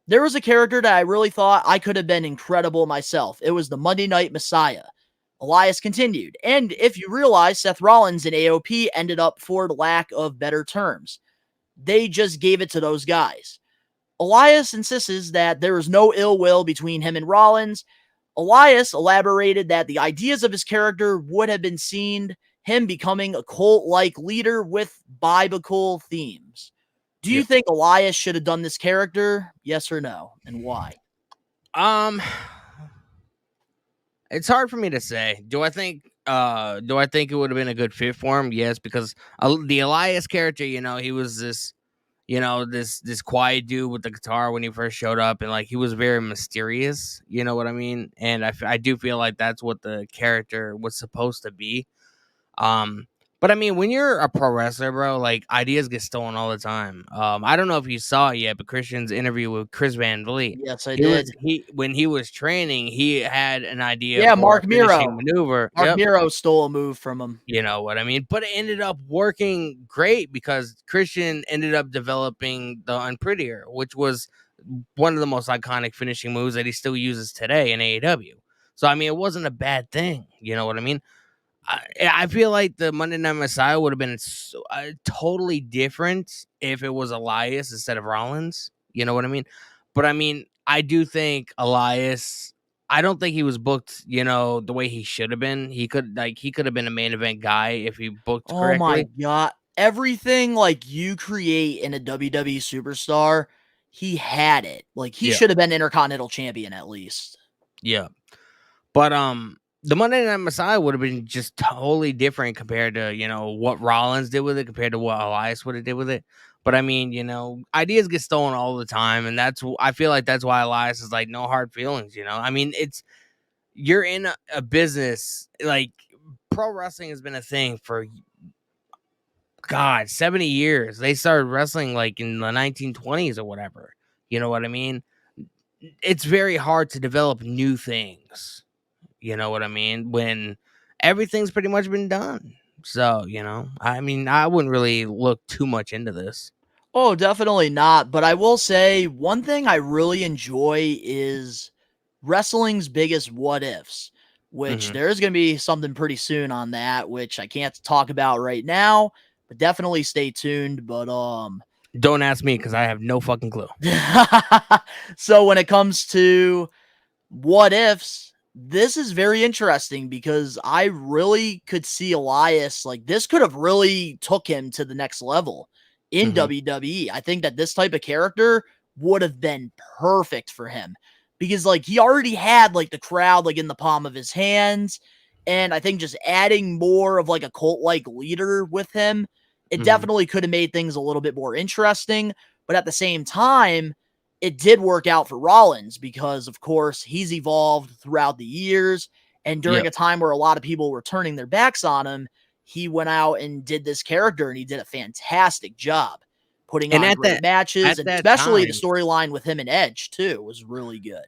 "There was a character that I really thought I could have been incredible myself. It was the Monday Night Messiah." Elias continued, "And if you realize, Seth Rollins and AOP ended up, for lack of better terms, they just gave it to those guys." Elias insists that there is no ill will between him and Rollins. Elias elaborated that the ideas of his character would have been seen him becoming a cult-like leader with biblical themes. Do you think Elias should have done this character? Yes or no? And why? It's hard for me to say. Do I think it would have been a good fit for him? Yes, because the Elias character, he was this, this quiet dude with the guitar when he first showed up, and like he was very mysterious. You know what I mean? And I do feel like that's what the character was supposed to be. But I mean, when you're a pro wrestler, bro, like ideas get stolen all the time. I don't know if you saw it yet, but Christian's interview with Chris Van Vliet. Yes, I did. When he was training, he had an idea Yeah, for Mark a finishing Miro. maneuver. Mark Yep. Miro stole a move from him. You know what I mean? But it ended up working great because Christian ended up developing the Unprettier, which was one of the most iconic finishing moves that he still uses today in AEW. So I mean, it wasn't a bad thing. You know what I mean? I feel like the Monday Night Messiah would have been totally different if it was Elias instead of Rollins. You know what I mean? But I mean, I do think Elias. I don't think he was booked, the way he should have been. He could have been a main event guy if he booked Oh correctly. my god. Everything like you create in a WWE superstar, he had it. Like he should have been Intercontinental Champion at least. Yeah. But the Monday Night Messiah would have been just totally different compared to, what Rollins did with it, compared to what Elias would have did with it. But I mean, ideas get stolen all the time, and I feel like that's why Elias is like no hard feelings. I mean, you're in a business, like pro wrestling has been a thing for 70 years. They started wrestling like in the 1920s or whatever. You know what I mean? It's very hard to develop new things. You know what I mean? When everything's pretty much been done. So, I mean, I wouldn't really look too much into this. Oh, definitely not. But I will say one thing I really enjoy is wrestling's biggest what ifs. which Mhm. there's going to be something pretty soon on that, which I can't talk about right now, but definitely stay tuned. But Don't ask me because I have no fucking clue. so when it comes to what ifs, this is very interesting because I really could see Elias, like, this could have really took him to the next level in Mhm. WWE. I think that this type of character would have been perfect for him because, like, he already had, like, the crowd, like, in the palm of his hands. And I think just adding more of, like, a cult-like leader with him, it Mhm. definitely could have made things a little bit more interesting. But at the same time, it did work out for Rollins because, of course, he's evolved throughout the years. And during Yep. a time where a lot of people were turning their backs on him, he went out and did this character, and he did a fantastic job putting And on great matches, at and that especially the time, storyline with him and Edge too was really good.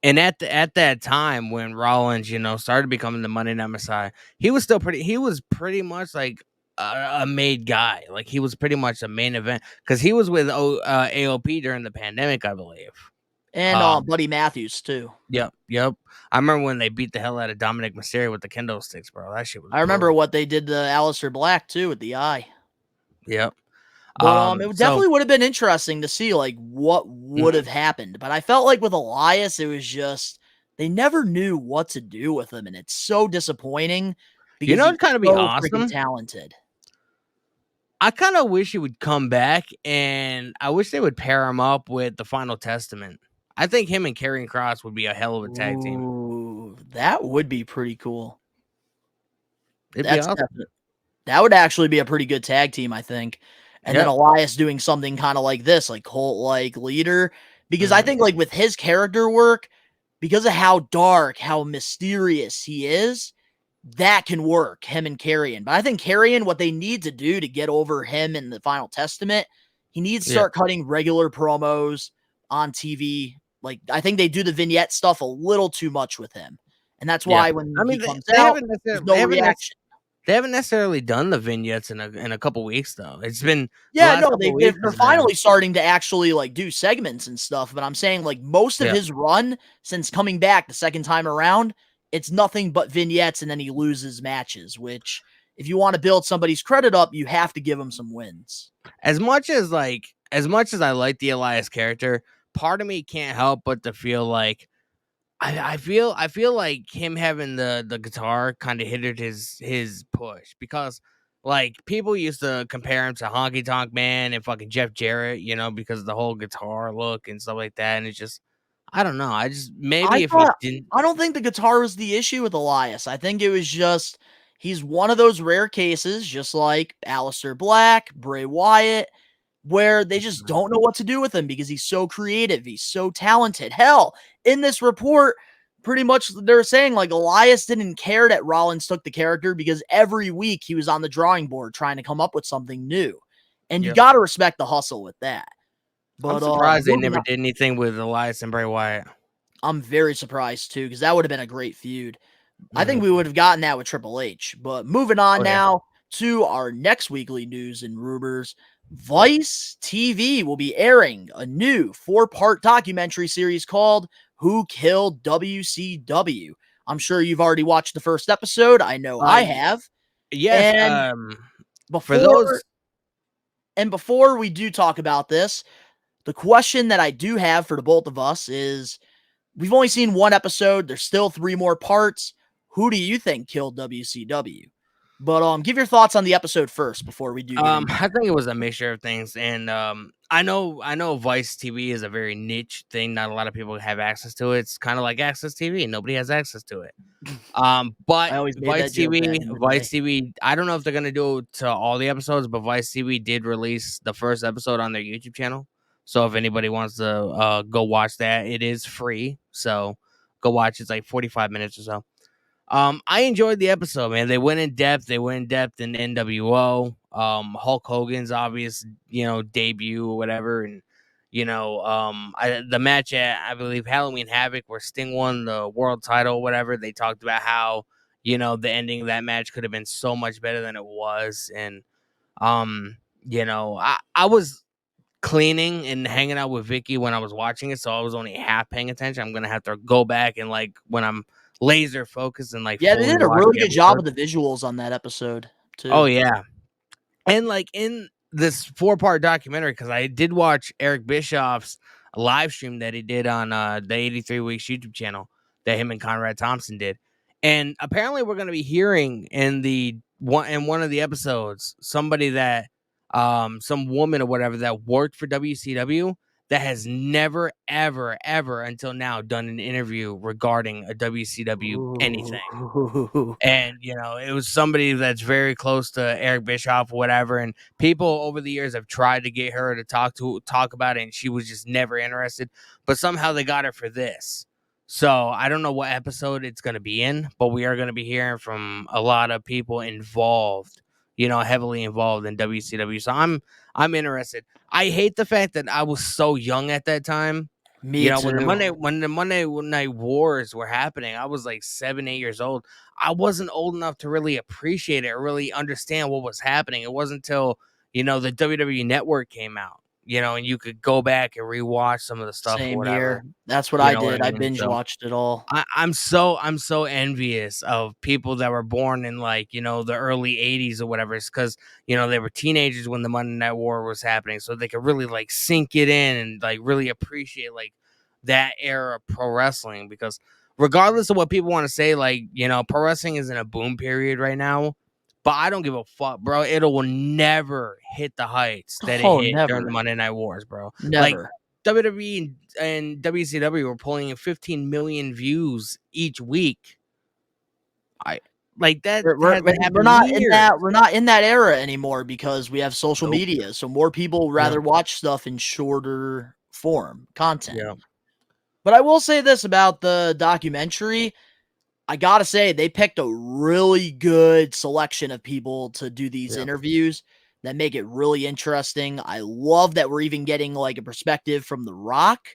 and at that time when Rollins, started becoming the Monday Night Messiah, he was pretty much like a made guy. Like he was pretty much a main event because he was with AOP during the pandemic, I believe. And Um, Buddy Matthews too. yep. I remember when they beat the hell out of Dominic Mysterio with the kendo sticks, bro. That shit was I remember brutal. what they did to Aleister Black too with the eye. Yep. But it So definitely would have been interesting to see like what would mhm. have happened. But I felt like with Elias, it was just they never knew what to do with him, and it's so disappointing because It'd he's kind of be so freaking awesome. talented. I kind of wish he would come back, and I wish they would pair him up with the Final Testament. I think him and Karrion Kross would be a hell of a tag team. Ooh, that would be pretty cool. It'd be That's awesome. definite. That would actually be a pretty good tag team, I think. And then Yep. Elias doing something kind of like this, like cult-like leader, because I Mhm. think like with his character work, because of how dark, how mysterious he is, that can work, him and Carrion. But I think Carrion, what they need to do to get over him in the Final Testament, he needs to Yeah. start cutting regular promos on TV. Like, I think they do the vignette stuff a little too much with him. And that's Yeah. why when I he mean, comes they out, haven't there's necessarily no reaction. they haven't necessarily done the vignettes in a couple weeks though. It's been the Yeah, last no, couple of they're weeks has been finally starting to actually, like, do segments and stuff, but I'm saying, like, most of yeah. his run since coming back the second time around, it's nothing but vignettes, and then he loses matches, which, if you wanna build somebody's credit up, you have to give him some wins. As much as I like the Elias character, part of me can't help but to feel like I feel like him having the guitar kind of hindered his push because like people used to compare him to Honky Tonk Man and fucking Jeff Jarrett, because of the whole guitar look and stuff like that. And it's just I don't know. I just I maybe if he thought didn't I don't think the guitar was the issue with Elias. I think it was just he's one of those rare cases, just like Aleister Black, Bray Wyatt, where they just don't know what to do with him because he's so creative, he's so talented. Hell, in this report, pretty much they're saying like Elias didn't care that Rollins took the character because every week he was on the drawing board trying to come up with something new. And you Yep. got to respect the hustle with that. I'm But surprised they moving never on, did anything with Elias and Bray Wyatt. I'm very surprised too because that would have been a great feud. I think Mhm. we would have gotten that with Triple H. But moving on Oh yeah. now to our next weekly news and rumors. Vice TV will be airing a new 4-part documentary series called Who Killed WCW. I'm sure you've already watched the first episode. I know I Y- have. yes, And for before those before we do talk about this, the question that I do have for the both of us is we've only seen one episode. There's still 3 more parts. Who do you think killed WCW? But give your thoughts on the episode first before we do get into I think it was a mixture of things, and I know Vice TV is a very niche thing. Not a lot of people have access to it. It's kind of like Access TV. Nobody has access to it. But I always made that joke back in the Vice day. TV. I don't know if they're gonna do it to all the episodes, but Vice TV did release the first episode on their YouTube channel. So if anybody wants to go watch that, it is free. So go watch. It's like 45 minutes or so. I enjoyed the episode, man. They went in depth. They went in depth in NWO. Hulk Hogan's obvious, debut or whatever, and the match at I believe Halloween Havoc where Sting won the world title, or whatever. They talked about how the ending of that match could have been so much better than it was, and I was cleaning and hanging out with Vicky when I was watching it, so I was only half paying attention. I'm gonna have to go back and like when I'm laser focused and like Yeah, they fully did a watching really good every job clip. with the visuals on that episode too. Oh yeah, and like in this 4-part documentary, because I did watch Eric Bischoff's live stream that he did on the 83 Weeks YouTube channel that him and Conrad Thompson did, and apparently we're going to be hearing in one of the episodes somebody that some woman or whatever that worked for WCW that has never ever until now done an interview regarding a WCW anything. Ooh. And it was somebody that's very close to Eric Bischoff or whatever, and people over the years have tried to get her to talk about it, and she was just never interested, but somehow they got her for this. So I don't know what episode it's going to be in, but we are going to be hearing from a lot of people involved, heavily involved in WCW. So I'm interested. I hate the fact that I was so young at that time. Me too. When the Monday Night Wars were happening, I was like 7-8 years old. I wasn't old enough to really appreciate it or really understand what was happening. It wasn't until the WWE Network came out, and you could go back and rewatch some of the stuff or Same whatever. here. That's what You I know what did. I I mean? binge So- watched it all. I'm so envious of people that were born in like the early 80s or whatever. It's because they were teenagers when the Monday Night War was happening, so they could really like sink it in and like really appreciate like that era of pro wrestling. Because regardless of what people want to say, like pro wrestling is in a boom period right now, but I don't give a fuck, bro. It will never hit the heights that it hit during Never. the Monday Night Wars, bro. Like Never. WWE and WCW were pulling in 15 million views each week. I like that. We're hasn't happened not in in years. that we're not in that era anymore because we have social Nope. media. So more people rather watch stuff in shorter form content. Yeah. But I will say this about the documentary. I gotta say, they picked a really good selection of people to do these interviews that make it really interesting. I love that we're even getting like a perspective from The Rock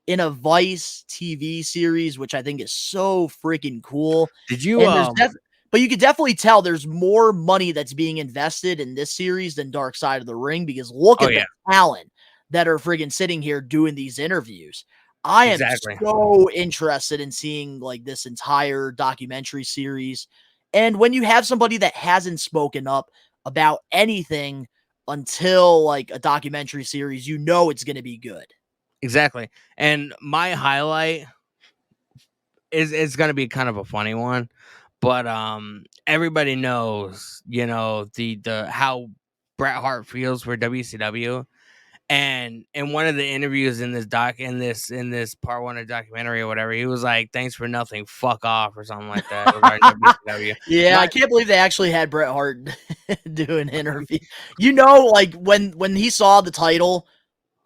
in a Vice TV series, which I think is so freaking cool. Did you But you could definitely tell there's more money that's being invested in this series than Dark Side of the Ring, because look at the talent that are friggin' sitting here doing these interviews. I am so interested in seeing like this entire documentary series. And when you have somebody that hasn't spoken up about anything until like a documentary series, it's going to be good. Exactly. And my highlight is going to be kind of a funny one, but everybody knows, the how Bret Hart feels for WCW. And in one of the interviews in this part 1 of the documentary or whatever, he was like, "Thanks for nothing, fuck off," or something like that regarding WCW. Yeah, I can't believe they actually had Bret Hart do an interview. Like when he saw the title,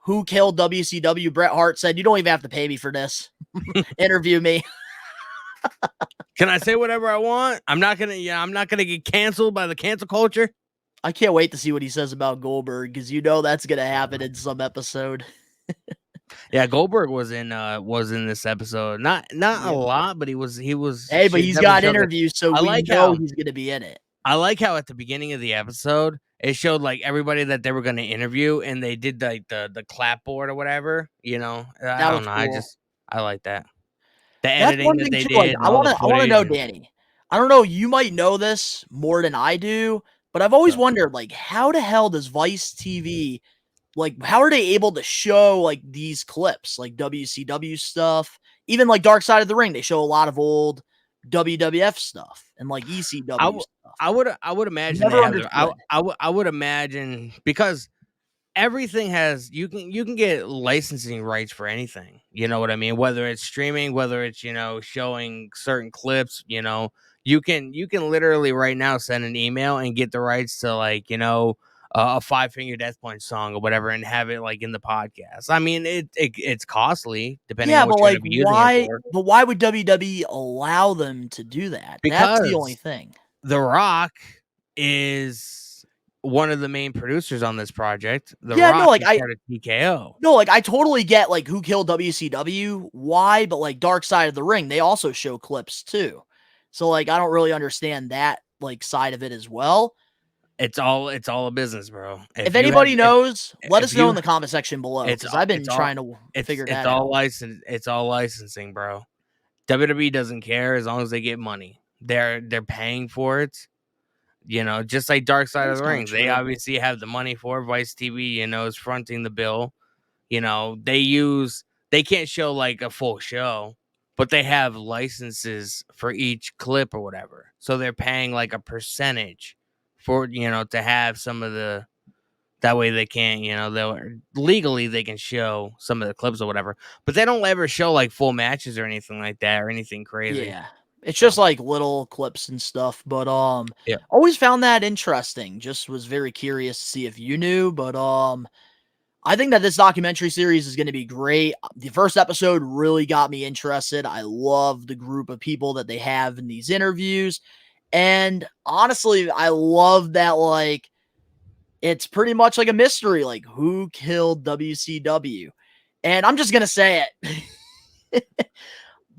"Who Killed WCW?" Bret Hart said, "You don't even have to pay me for this. Interview me." Can I say whatever I want? I'm not gonna get canceled by the cancel culture. I can't wait to see what he says about Goldberg, because that's gonna happen in some episode. Yeah, Goldberg was in this episode. Not a lot, but he was. Hey, but he's got interviews, so he's gonna be in it. I like how at the beginning of the episode it showed like everybody that they were going to interview, and they did like the clapboard or whatever. I don't know. Cool. I like that. The That's editing one that thing they too, did. like, I want to know, Danny. I don't know. You might know this more than I do, but I've always wondered, like, how the hell does Vice TV, like, how are they able to show like these clips, like WCW stuff, even like Dark Side of the Ring? They show a lot of old WWF stuff and like ECW stuff. I would imagine. Never understood. I would imagine, because everything has you can get licensing rights for anything. You know what I mean? Whether it's streaming, whether it's showing certain clips, you can literally right now send an email and get the rights to like a 5 Finger Death Punch song or whatever, and have it like in the podcast. I mean, it's costly depending on what you're going to be using it for. But why would WWE allow them to do that? That's the only thing. The Rock is one of the main producers on this project. The Yeah, Rock no, like is part of TKO. No, like I totally get like Who Killed WCW, why, but like Dark Side of the Ring, they also show clips too. So like I don't really understand that like side of it as well. It's all a business, bro. If anybody knows, let us know in the comment section below, because I've been trying to figure that out. It's all licensing, bro. WWE doesn't care as long as they get money. They're paying for it. Just like Dark Side of That's the kinda Ring. They true. obviously have the money for it. Vice TV, is fronting the bill. They can't show like a full show, but they have licenses for each clip or whatever. So they're paying like a percentage for, to have some of that way they can't, they'll legally they can show some of the clips or whatever, but they don't ever show like full matches or anything like that or anything crazy. Yeah. It's just like little clips and stuff, but Yeah. always found that interesting. Just was very curious to see if you knew, but I think that this documentary series is going to be great. The first episode really got me interested. I love the group of people that they have in these interviews. And honestly, I love that, like, it's pretty much like a mystery, like who killed WCW. And I'm just going to say it.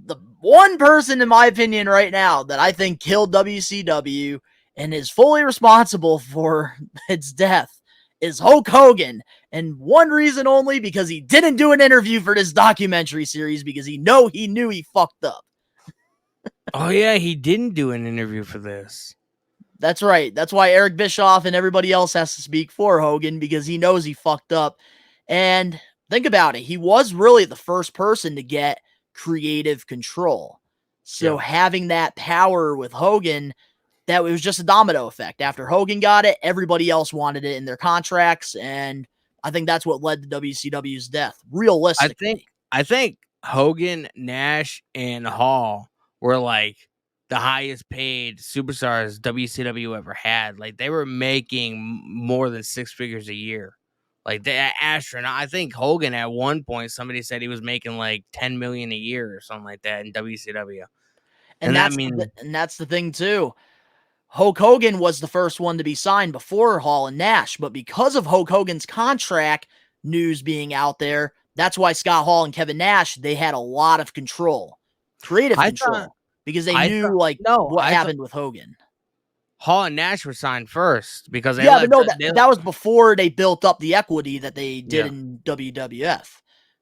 The one person, in my opinion, right now that I think killed WCW and is fully responsible for its death is Hulk Hogan. And one reason only, because he didn't do an interview for this documentary series because he knew he fucked up. Oh yeah, he didn't do an interview for this. That's right. That's why Eric Bischoff and everybody else has to speak for Hogan, because he knows he fucked up. And think about it. He was really the first person to get creative control. So having that power with Hogan, that was just a domino effect. After Hogan got it, everybody else wanted it in their contracts, and I think that's what led to WCW's death. Realistically, I think Hogan, Nash, and Hall were like the highest paid superstars WCW ever had. Like they were making more than 6 figures a year. Like the astronaut. I think Hogan at one point, somebody said he was making like 10 million a year or something like that in WCW. and that's the thing too. Hulk Hogan was the first one to be signed before Hall and Nash, but because of Hulk Hogan's contract news being out there, that's why Scott Hall and Kevin Nash, they had a lot of control, creative control, because they knew what happened with Hogan. Hall and Nash were signed first because they but no, that was before they built up the equity that they did in WWF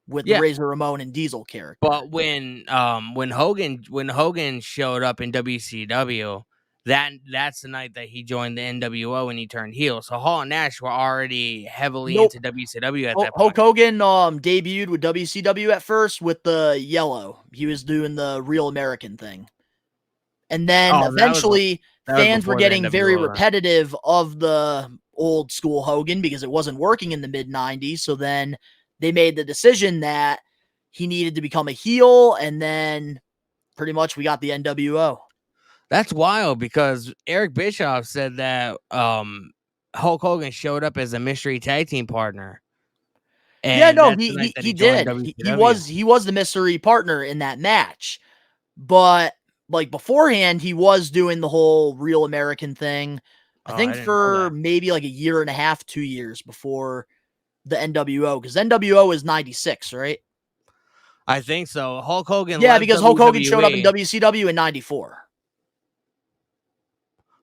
with the Razor Ramon and Diesel character. But when Hogan showed up in WCW, that's the night that he joined the NWO and he turned heel. So Hall and Nash were already heavily into WCW at that point. Hulk Hogan debuted with WCW at first with the yellow. He was doing the Real American thing. And then eventually fans were getting very repetitive of the old school Hogan because it wasn't working in the mid-90s. So then they made the decision that he needed to become a heel, and then pretty much we got the NWO. That's wild because Eric Bischoff said that Hulk Hogan showed up as a mystery tag team partner. And he did. He was the mystery partner in that match. But like beforehand, he was doing the whole Real American thing. I think for maybe like a year and a half, 2 years before the NWO, because NWO is 96, right? I think so. Hulk Hogan. Yeah, because Hulk Hogan showed up in WCW in 94.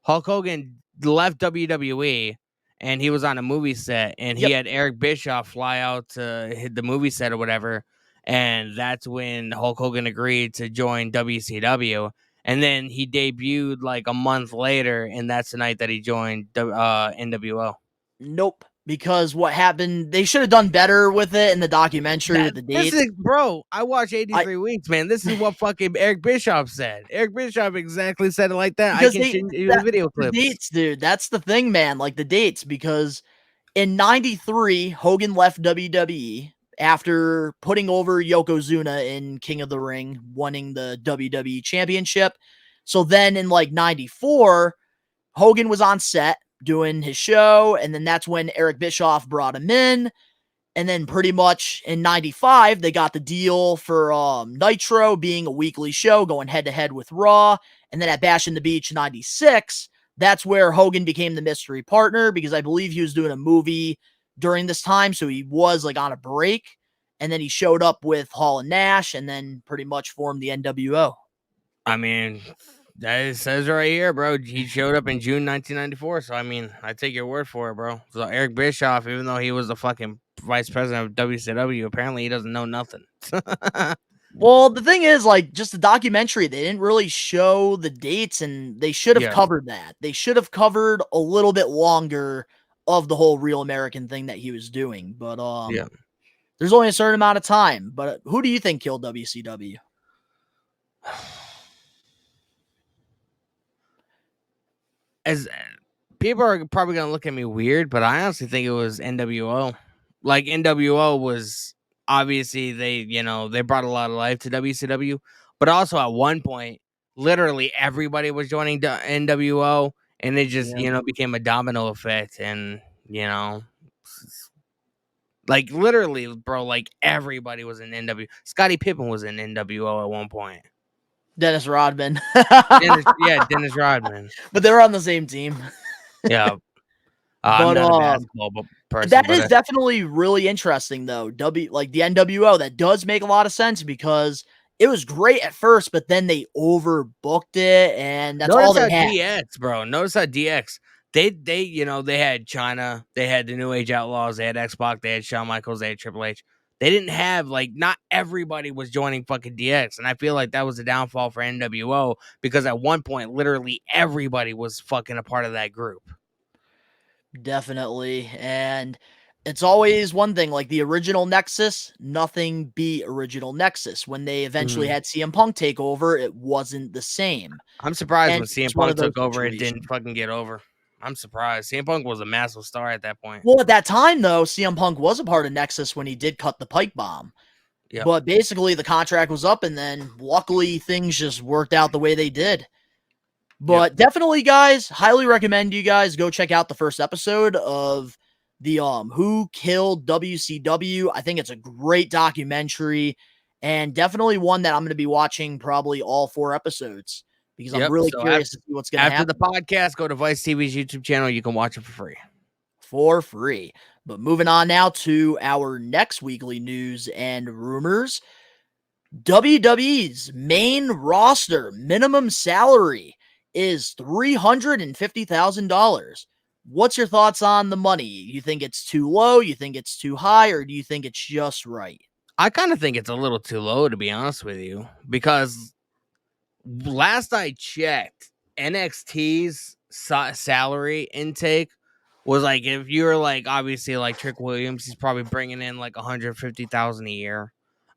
Hulk Hogan left WWE and he was on a movie set, and he had Eric Bischoff fly out to hit the movie set or whatever. And that's when Hulk Hogan agreed to join WCW. And then he debuted like a month later, and that's the night that he joined NWO. Nope. Because what happened, they should have done better with it in the documentary with the dates. Bro, I watched 83 Weeks, man. This is what fucking Eric Bischoff said. Eric Bischoff exactly said it like that. I can show you the video clips. The dates, dude. That's the thing, man. Like the dates, because in 93, Hogan left WWE after putting over Yokozuna in King of the Ring, winning the WWE Championship. So then in like 94, Hogan was on set doing his show, and then that's when Eric Bischoff brought him in. And then pretty much in 95, they got the deal for Nitro being a weekly show going head-to-head with Raw. And then at Bash in the Beach 96, that's where Hogan became the mystery partner, because I believe he was doing a movie during this time, so he was like on a break. And then he showed up with Hall and Nash, and then pretty much formed the NWO. I mean, that says right here, bro. He showed up in June 1994. So, I mean, I take your word for it, bro. So, Eric Bischoff, even though he was the fucking vice president of WCW, apparently he doesn't know nothing. Well, the thing is, like, just the documentary, they didn't really show the dates, and they should have Yeah. covered that. They should have covered a little bit longer of the whole Real American thing that he was doing. But Yeah. there's only a certain amount of time. But who do you think killed WCW? As people are probably gonna look at me weird, but I honestly think it was NWO. Like NWO was obviously they brought a lot of life to WCW, but also at one point, literally everybody was joining NWO, and it just became a domino effect, and like literally, bro, like everybody was in NWO. Scottie Pippen was in NWO at one point. Dennis Rodman. Dennis Rodman. But they were on the same team. Yeah. I'm But not a basketball person, that but is definitely really interesting, though. Like the NWO, that does make a lot of sense because it was great at first, but then they overbooked it, and that's all notice they how had. DX, bro. Notice how DX. They had China, they had the New Age Outlaws, they had X-Pac, they had Shawn Michaels, they had Triple H. They didn't have not everybody was joining fucking DX, and I feel like that was a downfall for NWO because at one point, literally everybody was fucking a part of that group. Definitely. And it's always one thing, like the original Nexus, nothing beat original Nexus. When they eventually had CM Punk take over, it wasn't the same. I'm surprised And when CM it's one Punk of those took over, it didn't situations. fucking get over. I'm surprised. CM Punk was a massive star at that point. Well, at that time, though, CM Punk was a part of Nexus when he did cut the pipe bomb. Yep. But basically, the contract was up, and then luckily things just worked out the way they did. But definitely, guys, highly recommend you guys go check out the first episode of the Who Killed WCW. I think it's a great documentary, and definitely one that I'm going to be watching probably all 4 episodes because I'm really curious to see what's going to happen. After the podcast, go to Vice TV's YouTube channel. You can watch it for free. For free. But moving on now to our next weekly news and rumors. WWE's main roster minimum salary is $350,000. What's your thoughts on the money? You think it's too low? You think it's too high? Or do you think it's just right? I kind of think it's a little too low, to be honest with you, because last I checked, NXT's salary intake was like, if you're like obviously like Trick Williams, he's probably bringing in like 150,000 a year.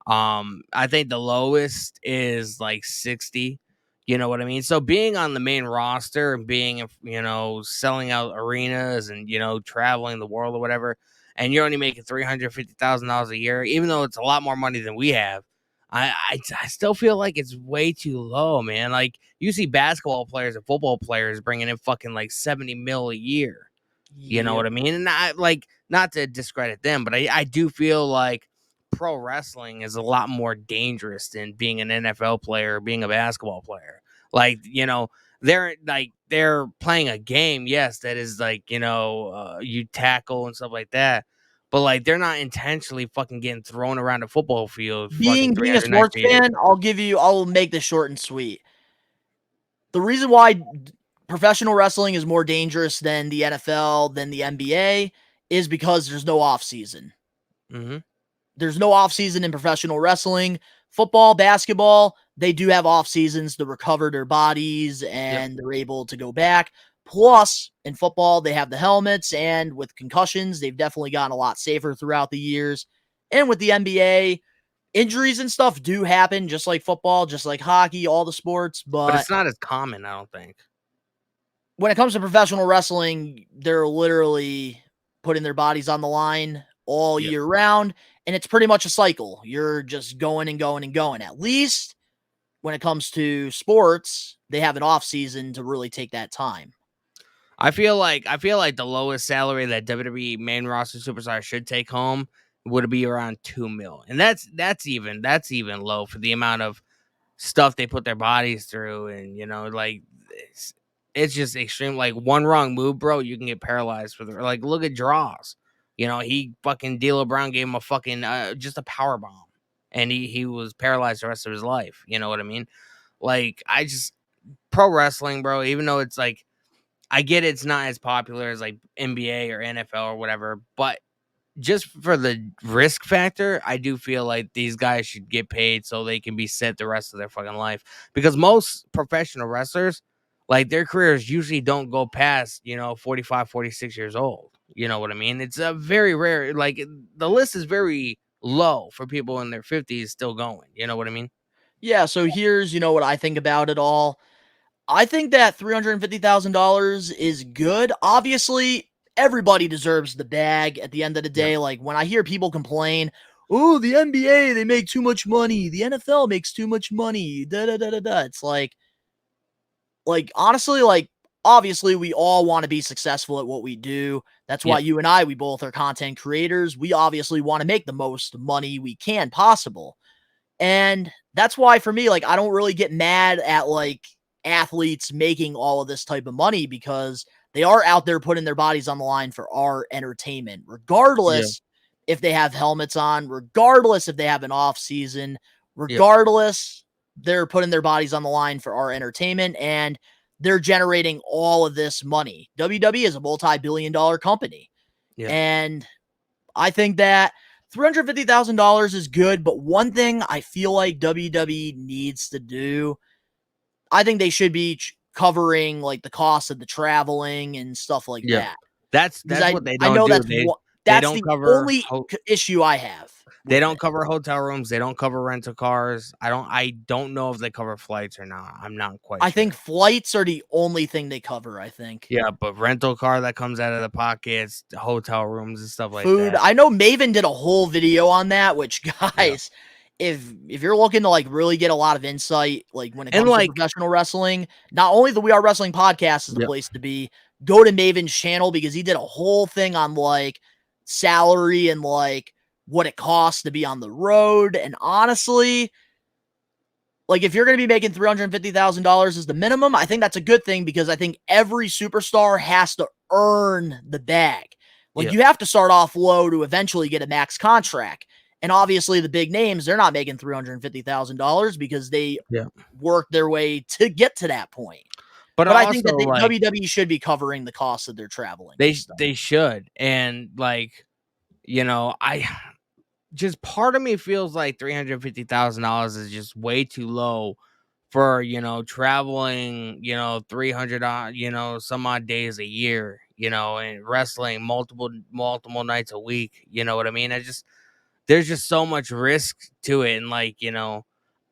I think the lowest is like 60. You know what I mean? So being on the main roster and being, selling out arenas and, traveling the world or whatever, and you're only making $350,000 a year, even though it's a lot more money than we have, I still feel like it's way too low, man. Like you see basketball players and football players bringing in fucking like 70 mil a year. You know what I mean? And I like, not to discredit them, but I do feel like pro wrestling is a lot more dangerous than being an NFL player or being a basketball player. Like, they're playing a game, yes, that is like, you tackle and stuff like that. But like they're not intentionally fucking getting thrown around a football field. Being a sports fan, I'll make this short and sweet. The reason why professional wrestling is more dangerous than the NFL, than the NBA, is because there's no off season. Mm-hmm. There's no off season in professional wrestling. Football, basketball, they do have off seasons to recover their bodies and they're able to go back. Plus, in football, they have the helmets, and with concussions, they've definitely gotten a lot safer throughout the years. And with the NBA, injuries and stuff do happen, just like football, just like hockey, all the sports. But it's not as common, I don't think. When it comes to professional wrestling, they're literally putting their bodies on the line all year round, and it's pretty much a cycle. You're just going and going and going. At least when it comes to sports, they have an off season to really take that time. I feel like the lowest salary that WWE main roster superstar should take home would be around $2 million, and that's even low for the amount of stuff they put their bodies through, and like it's just extreme. Like one wrong move, bro, you can get paralyzed for like look at Draws. He fucking D'Lo Brown gave him a fucking just a power bomb, and he was paralyzed the rest of his life. You know what I mean? Like pro wrestling, bro. Even though it's like, I get it's not as popular as like NBA or NFL or whatever, but just for the risk factor, I do feel like these guys should get paid so they can be set the rest of their fucking life. Because most professional wrestlers, like their careers usually don't go past, 45, 46 years old. You know what I mean? It's a very rare, like the list is very low for people in their 50s still going. You know what I mean? Yeah, so here's, what I think about it all. I think that $350,000 is good. Obviously, everybody deserves the bag at the end of the Yeah. day. Like when I hear people complain, "Oh, the NBA, they make too much money. The NFL makes too much money." Da da da da da. It's like honestly, like obviously we all want to be successful at what we do. That's why Yep. you and I, we both are content creators. We obviously want to make the most money we can possible. And that's why for me, like, I don't really get mad at like athletes making all of this type of money because they are out there putting their bodies on the line for our entertainment, Yeah. regardless if they have helmets on, regardless if they have an off season, Yep. regardless, they're putting their bodies on the line for our entertainment and they're generating all of this money. WWE is a multi-billion-dollar company. Yeah. And I think that $350,000 is good, but one thing I feel like WWE needs to do, I think they should be covering like the cost of the traveling and stuff like Yeah. that. That's Because what they I don't know do. They that's don't the cover only issue I have. They With don't it. cover hotel rooms. They don't cover rental cars. I don't know if they cover flights or not. I'm not quite I think sure. flights are the only thing they cover, I think. Yeah, but rental car that comes out of the pockets, hotel rooms and stuff like Food. that. I know Maven did a whole video on that, which Yeah. guys, if you're looking to like really get a lot of insight, like when it And comes to like, professional wrestling, not only the We Are Wrestling podcast is the yep, place to be, go to Maven's channel because he did a whole thing on like salary and like what it costs to be on the road. And honestly, like if you're going to be making $350,000 as the minimum, I think that's a good thing because I think every superstar has to earn the bag. Like yep, you have to start off low to eventually get a max contract. And obviously the big names, they're not making $350,000 because they yep. worked their way to get to that point. But But I think also that the like WWE should be covering the costs of their traveling they and stuff. they should. And like, I just part of me feels like $350,000 is just way too low for traveling 300 some odd days a year, and wrestling multiple nights a week. You know what I mean? There's just so much risk to it, and like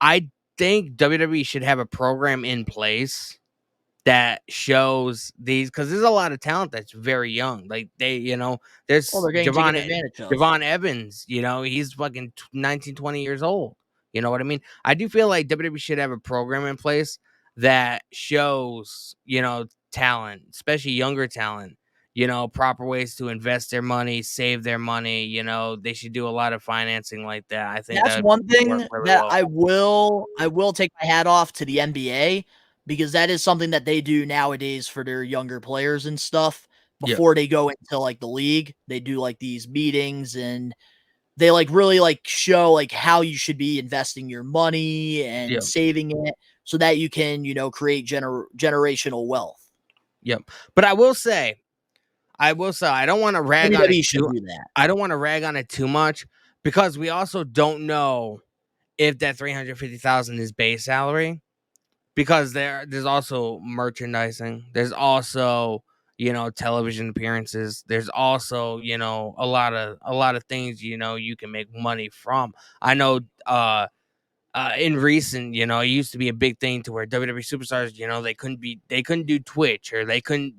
I think WWE should have a program in place that shows these, because there's a lot of talent that's very young. Like Well, there's they're getting taken advantage of. Javon Evans, he's fucking 19, 20 years old. You know what I mean? I do feel like WWE should have a program in place that shows, talent, especially younger talent, proper ways to invest their money, save their money. They should do a lot of financing like that. I think That's that one would work thing really that well. I will take my hat off to the NBA because that is something that they do nowadays for their younger players and stuff. Yeah, Before they go into like the league, they do like these meetings and they like really like show like how you should be investing your money yeah, and saving it so that you can, create generational wealth. yep. But I will say, I don't want to rag on it WWE should too. do that. I don't want to rag on it too much because we also don't know if that 350,000 is base salary, because there's also merchandising. There's also television appearances. There's also a lot of things you can make money from. I know in recent, it used to be a big thing to where WWE superstars, they couldn't do Twitch, or they couldn't,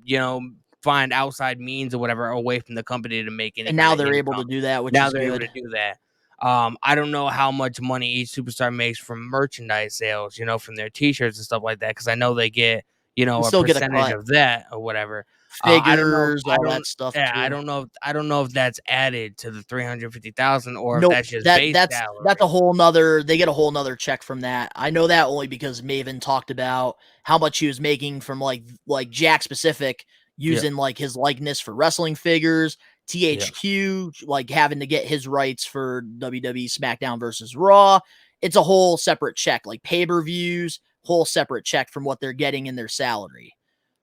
find outside means or whatever away from the company to make any And kind now of they're able income. to do that, which Now is they're able good. to do that. I don't know how much money each superstar makes from merchandise sales, from their t-shirts and stuff like that, because I know they get, You a still get a percentage cut. of that or whatever. I don't know. Figures, I all that don't. stuff Yeah, I too. don't know. I don't know if that's added to the 350,000 or if Nope. that's just That base that's salary. a whole nother they get a whole nother check from that. I know that only because Maven talked about how much he was making from like Jack Specific Yeah, using like his likeness for wrestling figures, yeah, THQ like having to get his rights for WWE SmackDown versus Raw. It's a whole separate check, like pay-per-views, whole separate check from what they're getting in their salary.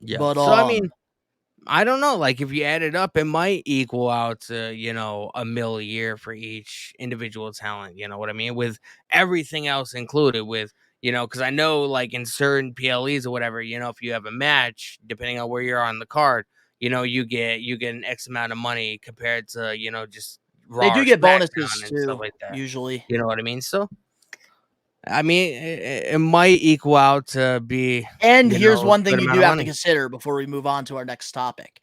yeah. But So I mean, I don't know. Like, if you add it up, it might equal out to, $1 million a year for each individual talent. You know what I mean? With everything else included, because I know, like, in certain PLEs or whatever, if you have a match, depending on where you're on the card, you get an X amount of money compared to, just They Raw do or get SmackDown bonuses and stuff too, like that. usually. You know what I mean? So, I mean, it might equal out to be, And here's a one thing good you amount do of have to money. consider before we move on to our next topic.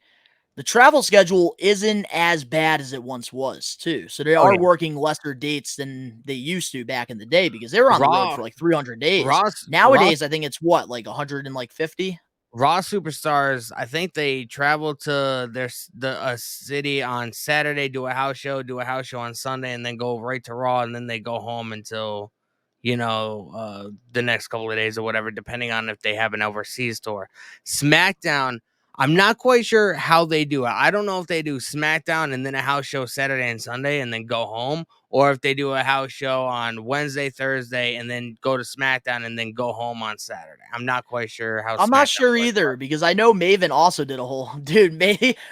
The travel schedule isn't as bad as it once was, too. So they Oh, are yeah. working lesser dates than they used to back in the day because they were on the road Raw, for like 300 days. Raw Nowadays, I think it's what, like 150? Raw superstars, I think they travel to a city on Saturday, do a house show on Sunday, and then go right to Raw, and then they go home until the next couple of days or whatever, depending on if they have an overseas tour. SmackDown, I'm not quite sure how they do it. I don't know if they do SmackDown and then a house show Saturday and Sunday and then go home, or if they do a house show on Wednesday, Thursday, and then go to SmackDown and then go home on Saturday. I'm not quite sure how I'm not SmackDown sure works. either because I know Maven also did a whole dude.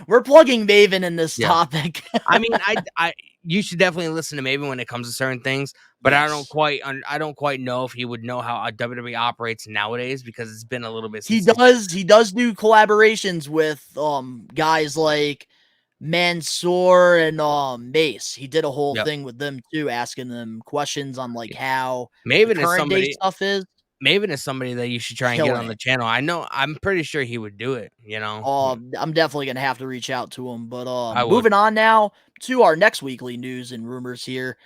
We're plugging Maven in this Yeah. topic. I mean, you should definitely listen to Maven when it comes to certain things, but I don't quite know if he would know how a WWE operates nowadays because it's been a little bit He since. does do collaborations with guys like Mansoor and Mace. He did a whole Yep. thing with them too, asking them questions on like how the Maven is current day somebody. stuff is. Maven is somebody that you should try and get Killing on the it. channel. I'm pretty sure he would do it. I'm definitely gonna have to reach out to him. But I would. moving on now to our next weekly news and rumors here.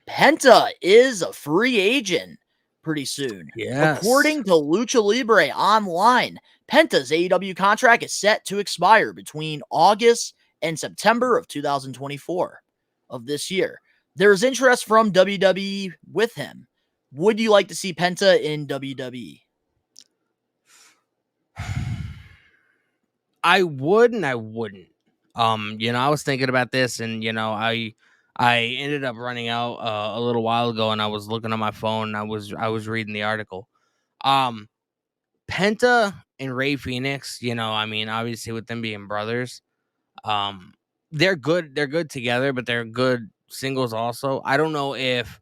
Penta is a free agent pretty soon. Yes. According to Lucha Libre Online, Penta's AEW contract is set to expire between August and September of 2024 of this year. There's interest from WWE with him. Would you like to see Penta in WWE? I would and I wouldn't. I was thinking about this, and I ended up running out a little while ago, and I was looking on my phone. And I was reading the article. Penta and Ray Phoenix. I mean, obviously with them being brothers, they're good. They're good together, but they're good singles also. I don't know if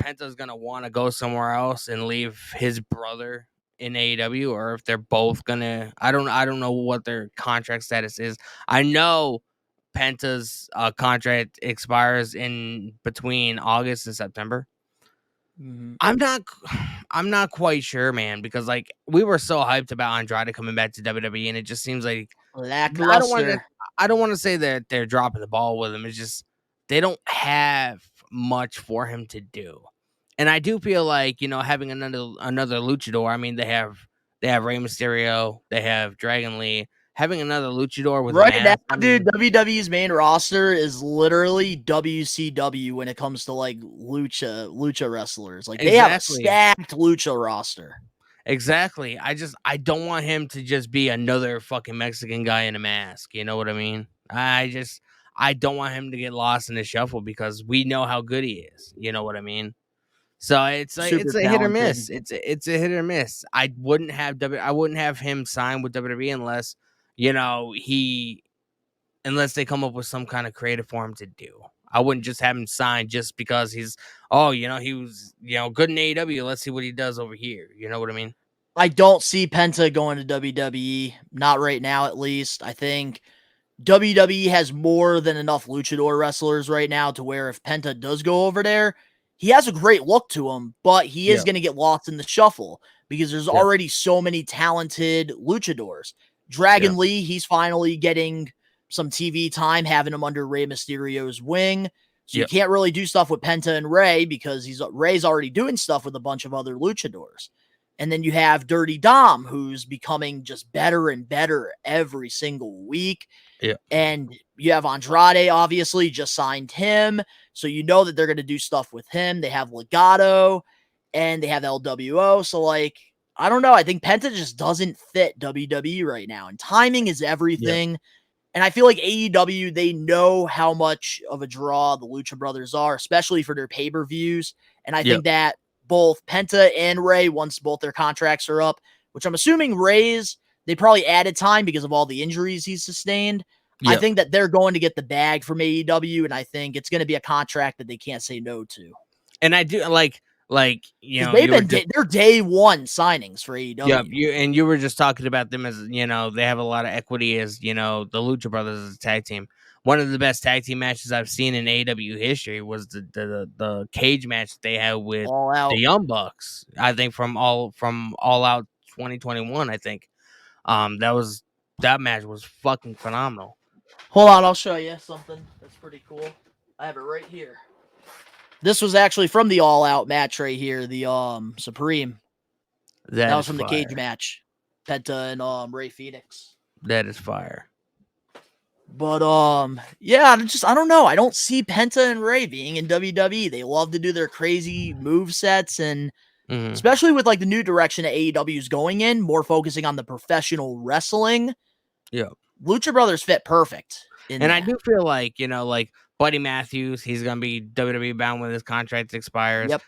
Penta's gonna want to go somewhere else and leave his brother in AEW, or if they're both gonna. I don't know what their contract status is. I know Penta's contract expires in between August and September. I'm not quite sure, man, because like we were so hyped about Andrade coming back to WWE, and it just seems like Lackluster. I don't want to say that they're dropping the ball with him. It's just they don't have much for him to do. And I do feel like, having another luchador. I mean, they have Rey Mysterio, they have Dragon Lee. Having another luchador with a Right now, mask, I dude, mean, WWE's main roster is literally WCW when it comes to like lucha wrestlers. Like they have a Exactly. stacked lucha roster. Exactly. I don't want him to just be another fucking Mexican guy in a mask. You know what I mean? I don't want him to get lost in the shuffle because we know how good he is. You know what I mean? So it's like Super it's a hit or talented. miss. It's a hit or miss. I wouldn't have him sign with WWE unless unless they come up with some kind of creative for him to do. I wouldn't just have him sign just because he was good in AEW. Let's see what he does over here. You know what I mean? I don't see Penta going to WWE. Not right now, at least. I think WWE has more than enough luchador wrestlers right now to where if Penta does go over there, he has a great look to him, but he is going to get lost in the shuffle because there's already so many talented luchadors. Dragon Lee, he's finally getting some TV time, having him under Rey Mysterio's wing. So you can't really do stuff with Penta and Rey because Rey's already doing stuff with a bunch of other luchadors. And then you have Dirty Dom, who's becoming just better and better every single week. Yeah. And you have Andrade, obviously, just signed him. So you know that they're going to do stuff with him. They have Legado and they have LWO. So, like, I don't know. I think Penta just doesn't fit WWE right now. And timing is everything. Yeah. And I feel like AEW, they know how much of a draw the Lucha Brothers are, especially for their pay-per-views. And I think that both Penta and Rey, once both their contracts are up, which I'm assuming Rey's, They probably added time because of all the injuries he's sustained. I Yep. think that they're going to get the bag from AEW, and I think it's going to be a contract that they can't say no to. And I do like you know, They've been they're day one signings for AEW. Yep, you were just talking about them as, you know, they have a lot of equity as, you know, the Lucha Brothers as a tag team. One of the best tag team matches I've seen in AEW history was the cage match that they had with All Out. the Young Bucks. I think from All Out 2021. I think that match was fucking phenomenal. Hold on, I'll show you something that's pretty cool. I have it right here. This was actually from the All Out match right here, the Supreme. That was from the cage match. Penta and Ray Phoenix. That is fire. But yeah, I don't know. I don't see Penta and Ray being in WWE. They love to do their crazy move sets, and especially with like the new direction that AEW is going in, more focusing on the professional wrestling. Yeah. Lucha Brothers fit perfect. I do feel like, you know, like Buddy Matthews, he's gonna be WWE bound when his contract expires. Yep.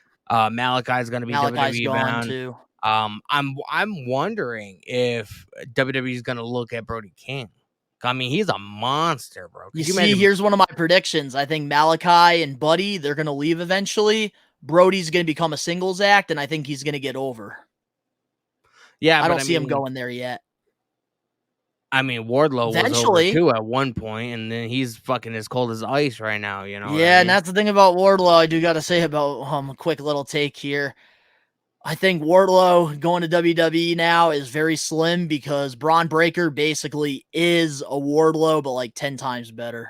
Malachi's gonna be Malachi's WWE gone bound too. I'm wondering if WWE is gonna look at Brody King. I mean, he's a monster, bro. You see, here's one of my predictions. I think Malachi and Buddy, they're gonna leave eventually. Brody's gonna become a singles act, and I think he's gonna get over. Yeah, I don't see him going there yet. I mean, Wardlow was over too at one point, and then he's fucking as cold as ice right now, you know? Yeah, and that's the thing about Wardlow. I do got to say about a quick little take here. I think Wardlow going to WWE now is very slim because Braun Breaker basically is a Wardlow, but like 10 times better.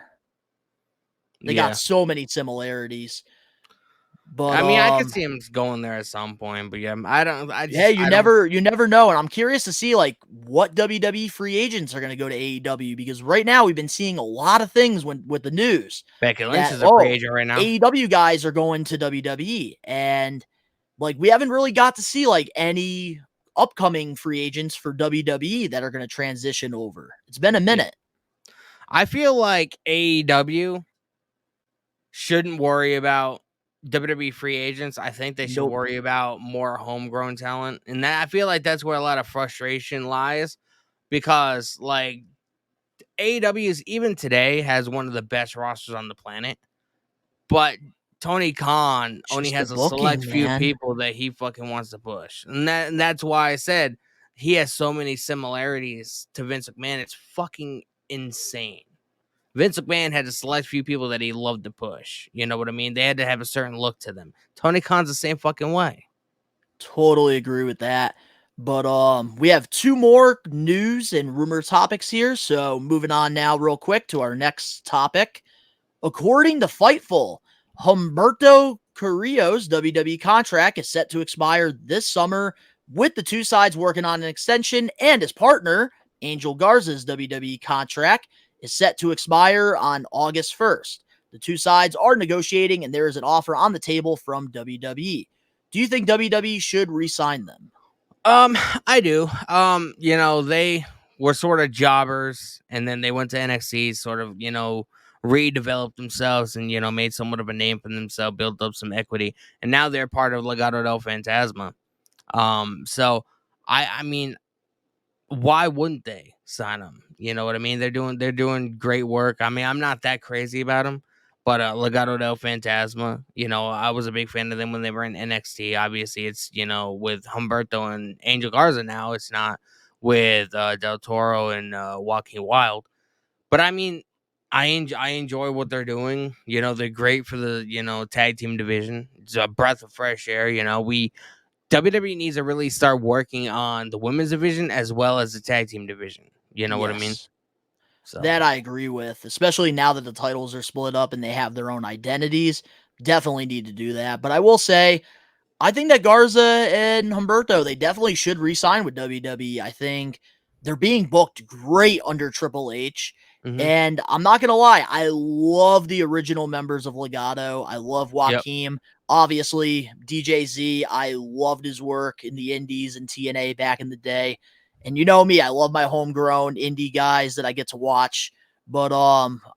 They got so many similarities. But I mean, I could see him going there at some point, but yeah, you never know. And I'm curious to see like what WWE free agents are going to go to AEW, because right now we've been seeing a lot of things with the news. Becky Lynch is a free agent right now. AEW guys are going to WWE, and like we haven't really got to see like any upcoming free agents for WWE that are going to transition over. It's been a minute. I feel like AEW shouldn't worry about WWE free agents. I think they should worry about more homegrown talent. And that, I feel like that's where a lot of frustration lies, because like AEW is, even today, has one of the best rosters on the planet. But Tony Khan only has a select few people that he fucking wants to push. And that's why I said he has so many similarities to Vince McMahon. It's fucking insane. Vince McMahon had a select few people that he loved to push. You know what I mean? They had to have a certain look to them. Tony Khan's the same fucking way. Totally agree with that. But we have two more news and rumor topics here. So moving on now real quick to our next topic. According to Fightful, Humberto Carrillo's WWE contract is set to expire this summer, with the two sides working on an extension, and his partner, Angel Garza's WWE contract, is set to expire on August 1st. The two sides are negotiating, and there is an offer on the table from WWE. Do you think WWE should re-sign them? I do. You know, they were sort of jobbers, and then they went to NXT, sort of, you know, redeveloped themselves and, you know, made somewhat of a name for themselves, built up some equity, and now they're part of Legado del Fantasma. So I mean, why wouldn't they sign them? You know what I mean? They're doing great work. I mean, I'm not that crazy about them, but Legado del Fantasma, you know, I was a big fan of them when they were in NXT. Obviously, it's, you know, with Humberto and Angel Garza now. It's not with Del Toro and Joaquin Wilde. But I mean, I enjoy what they're doing. You know, they're great for the, you know, tag team division. It's a breath of fresh air. You know, WWE needs to really start working on the women's division as well as the tag team division. You know what I mean? So that I agree with, especially now that the titles are split up and they have their own identities. Definitely need to do that. But I will say, I think that Garza and Humberto, they definitely should re-sign with WWE. I think they're being booked great under Triple H. And I'm not going to lie, I love the original members of Legado. I love Joaquin. Yep. Obviously, DJZ, I loved his work in the Indies and TNA back in the day. And you know me, I love my homegrown indie guys that I get to watch. But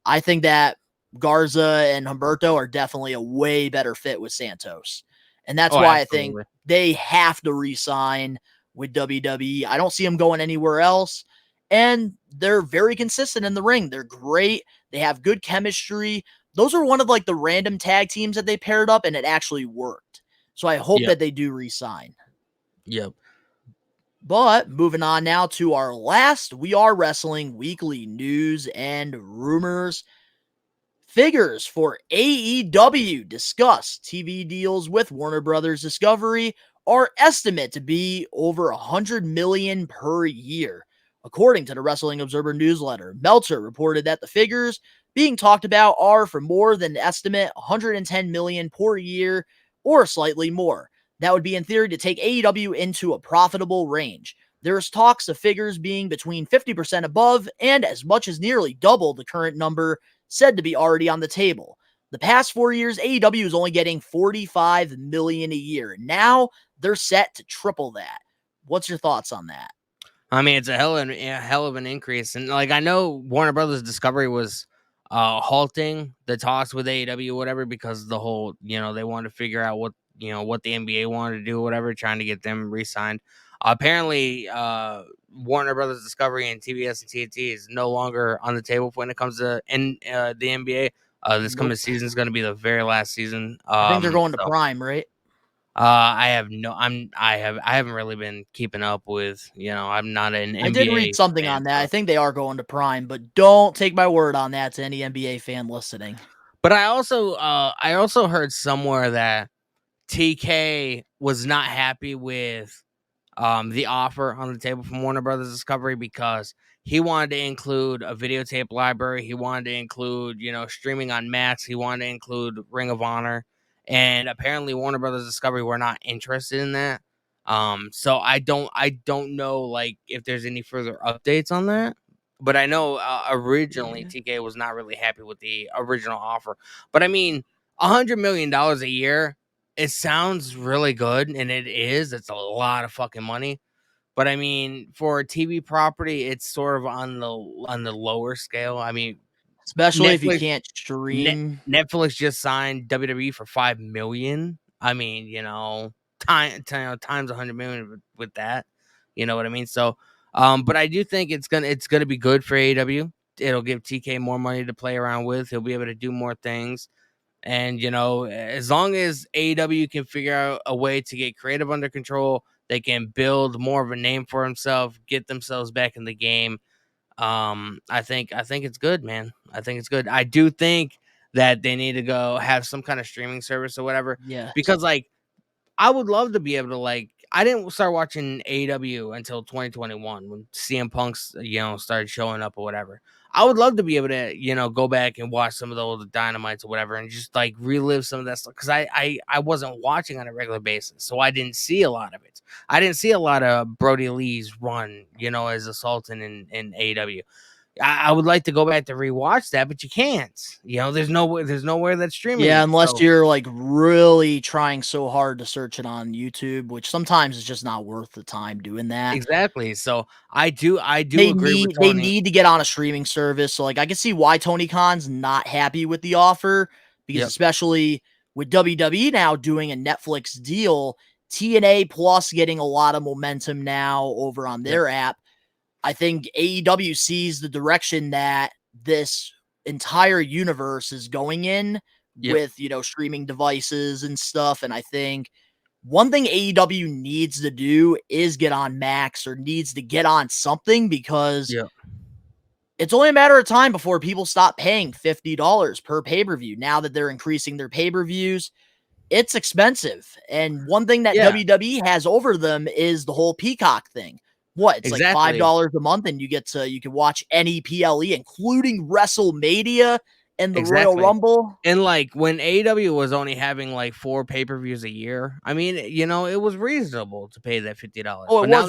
I think that Garza and Humberto are definitely a way better fit with Santos. And that's why absolutely. I think they have to re-sign with WWE. I don't see them going anywhere else. And they're very consistent in the ring. They're great. They have good chemistry. Those are one of like the random tag teams that they paired up, and it actually worked. So I hope that they do re-sign. Yep. But moving on now to our last We Are Wrestling weekly news and rumors. Figures for AEW discuss TV deals with Warner Brothers Discovery are estimated to be over $100 million per year. According to the Wrestling Observer newsletter, Meltzer reported that the figures being talked about are for more than the estimate $110 million per year or slightly more. That would be in theory to take AEW into a profitable range. There's talks of figures being between 50% above and as much as nearly double the current number said to be already on the table. The past 4 years, AEW is only getting $45 million a year. Now they're set to triple that. What's your thoughts on that? I mean, it's a hell of an increase, and like I know Warner Brothers Discovery was halting the talks with AEW, whatever, because the whole they wanted to figure out what the NBA wanted to do, whatever, trying to get them re-signed. Apparently, Warner Brothers Discovery and TBS and TNT is no longer on the table when it comes to the NBA. This coming season is going to be the very last season. I think they're going to Prime, right? I haven't really been keeping up with, I'm not an NBA. I did read something on that. I think they are going to Prime, but don't take my word on that to any NBA fan listening. But I also heard somewhere that TK was not happy with the offer on the table from Warner Brothers Discovery because he wanted to include a videotape library. He wanted to include, streaming on Max. He wanted to include Ring of Honor. And apparently Warner Brothers Discovery were not interested in that. So I don't know like if there's any further updates on that. But I know originally TK was not really happy with the original offer. But I mean, $100 million a year, it sounds really good, and it is. It's a lot of fucking money. But I mean, for a TV property, it's sort of on the lower scale. I mean, especially if you can't stream. Netflix just signed WWE for $5 million. I mean, times $100 million with that. You know what I mean? So, but I do think it's gonna be good for AEW. It'll give TK more money to play around with. He'll be able to do more things. And, as long as AEW can figure out a way to get creative under control, they can build more of a name for himself, get themselves back in the game. I think it's good, man. I think it's good. I do think that they need to go have some kind of streaming service or whatever. Yeah. Because like I would love to be able to I didn't start watching AEW until 2021 when CM Punk's started showing up or whatever. I would love to be able to go back and watch some of the old Dynamites or whatever and just relive some of that stuff because I wasn't watching on a regular basis, so I didn't see a lot of it. I didn't see a lot of Brody Lee's run as a Sultan in AEW. I would like to go back to rewatch that, but you can't. There's nowhere that's streaming. Yeah, unless you're really trying so hard to search it on YouTube, which sometimes is just not worth the time doing that. Exactly. So I do they agree with Tony. They need to get on a streaming service. So I can see why Tony Khan's not happy with the offer because especially with WWE now doing a Netflix deal, TNA Plus getting a lot of momentum now over on their app. I think AEW sees the direction that this entire universe is going in with, streaming devices and stuff. And I think one thing AEW needs to do is get on Max or needs to get on something because it's only a matter of time before people stop paying $50 per pay-per-view. Now that they're increasing their pay-per-views, it's expensive. And one thing that WWE has over them is the whole Peacock thing. It's like $5 a month, and you can watch any PLE, including WrestleMania and the Royal Rumble. And when AEW was only having 4 pay-per-views a year, I mean, it was reasonable to pay that $50. Oh, but now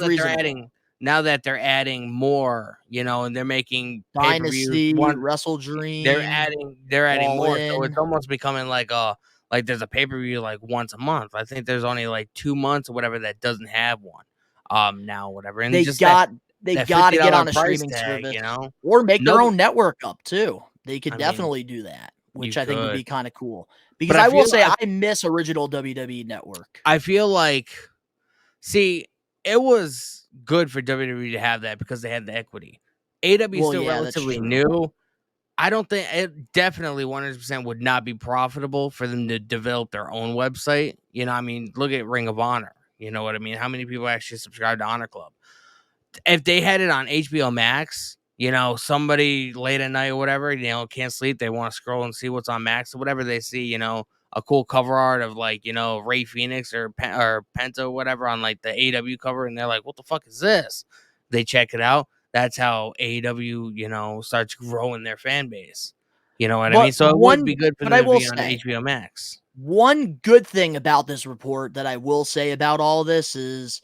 that they're adding more, and they're making Dynasty, Wrestle Dream, they're adding more. So it's almost becoming there's a pay-per-view once a month. I think there's only 2 months or whatever that doesn't have one. Now whatever, and they got to get on a streaming service, or make their own network up too. They could definitely do that, which I think would be kind of cool. Because I will say I miss original WWE Network. I feel it was good for WWE to have that because they had the equity. AEW is Well, still yeah, that's relatively true. new. I don't think it definitely 100% would not be profitable for them to develop their own website. You know, I mean, look at Ring of Honor. You know what I mean? How many people actually subscribe to Honor Club? If they had it on HBO Max, you know, somebody late at night or whatever, you know, can't sleep, they want to scroll and see what's on Max or whatever, they see, you know, a cool cover art of like, you know, Ray Phoenix or Penta or whatever on like the AEW cover, and they're like, what the fuck is this? They check it out. That's how AEW, you know, starts growing their fan base. You know what I mean? So it would be good for But them I to will be on say, HBO Max. one good thing about this report that I will say about all this is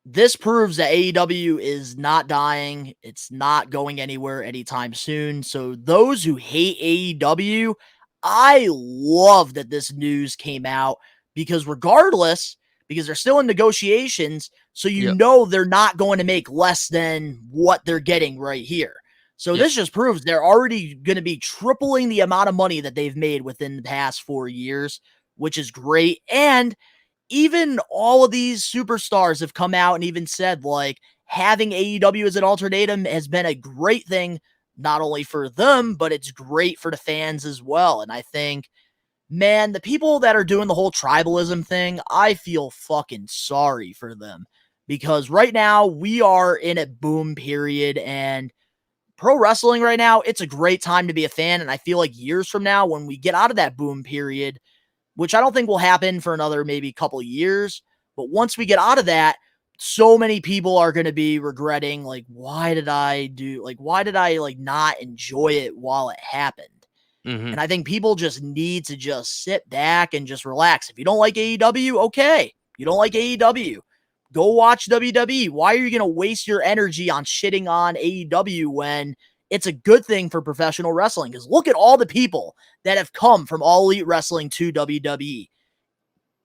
this proves that AEW is not dying. It's not going anywhere anytime soon. So those who hate AEW, I love that this news came out because regardless, because they're still in negotiations, so you Yep. know they're not going to make less than what they're getting right here. So Yep. this just proves they're already going to be tripling the amount of money that they've made within the past 4 years, which is great. And even all of these superstars have come out and even said, like, having AEW as an alternative has been a great thing, not only for them, but it's great for the fans as well. And I think, man, the people that are doing the whole tribalism thing, I feel fucking sorry for them because right now we are in a boom period and pro wrestling right now, it's a great time to be a fan. And I feel like years from now, when we get out of that boom period, which I don't think will happen for another maybe couple years. But once we get out of that, so many people are going to be regretting, like, why did I like not enjoy it while it happened? Mm-hmm. And I think people just need to just sit back and just relax. If you don't like AEW, okay. You don't like AEW. Go watch WWE. Why are you going to waste your energy on shitting on AEW when it's a good thing for professional wrestling? Because look at all the people that have come from All Elite Wrestling to WWE.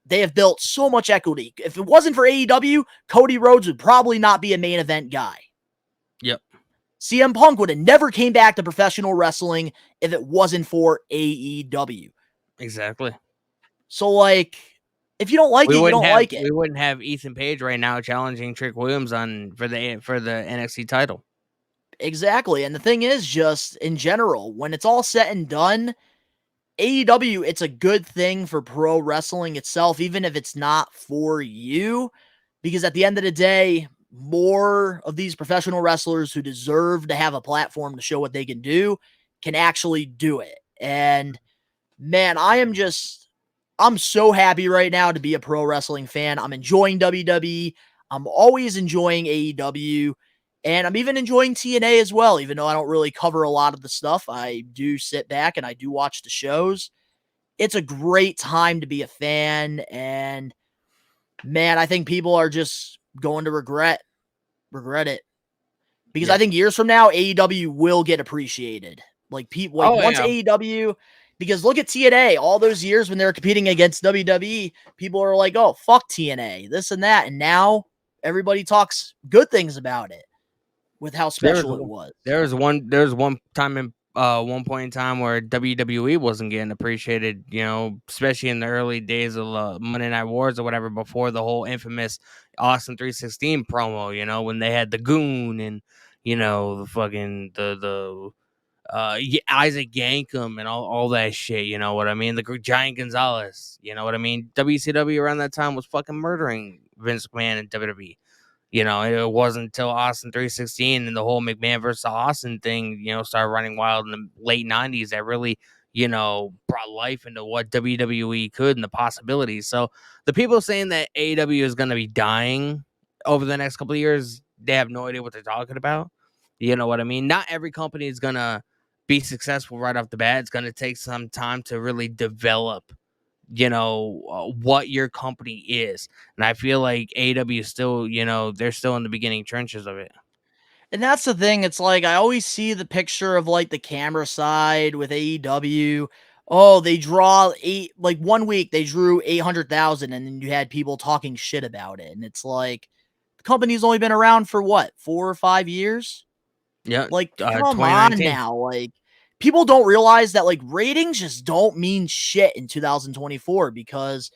They have built so much equity. If it wasn't for AEW, Cody Rhodes would probably not be a main event guy. Yep. CM Punk would have never came back to professional wrestling if it wasn't for AEW. Exactly. So, like, if you don't like it, you don't like it. We wouldn't have Ethan Page right now challenging Trick Williams for the NXT title. Exactly. And the thing is, just in general, when it's all said and done, AEW, it's a good thing for pro wrestling itself, even if it's not for you, because at the end of the day, more of these professional wrestlers who deserve to have a platform to show what they can do can actually do it. And man, I'm so happy right now to be a pro wrestling fan. I'm enjoying WWE. I'm always enjoying AEW. And I'm even enjoying TNA as well, even though I don't really cover a lot of the stuff. I do sit back and I do watch the shows. It's a great time to be a fan. And man, I think people are just going to regret it. Because I think years from now, AEW will get appreciated. Like people, like once AEW, because look at TNA, all those years when they were competing against WWE, people are like, oh, fuck TNA, this and that. And now everybody talks good things about it with how special it was. There was one time in one point in time where WWE wasn't getting appreciated, you know, especially in the early days of Monday Night Wars or whatever, before the whole infamous Austin 316 promo, you know, when they had the Goon and, you know, the fucking Isaac Yankem and all that shit, you know what I mean? The Giant Gonzalez, you know what I mean? WCW around that time was fucking murdering Vince McMahon and WWE. You know, it wasn't until Austin 316 and the whole McMahon versus Austin thing, you know, started running wild in the late 90s that really, you know, brought life into what WWE could and the possibilities. So the people saying that AEW is going to be dying over the next couple of years, they have no idea what they're talking about. You know what I mean? Not every company is going to be successful right off the bat. It's going to take some time to really develop, you know, what your company is. And I feel like AEW is still, you know, they're still in the beginning trenches of it. And that's the thing. It's like I always see the picture of like the camera side with AEW. Oh, they draw like 1 week they drew 800,000 and then you had people talking shit about it. And it's like the company's only been around for what, 4 or 5 years? Yeah. Like, come on 2019. now. Like, people don't realize that like ratings just don't mean shit in 2024 because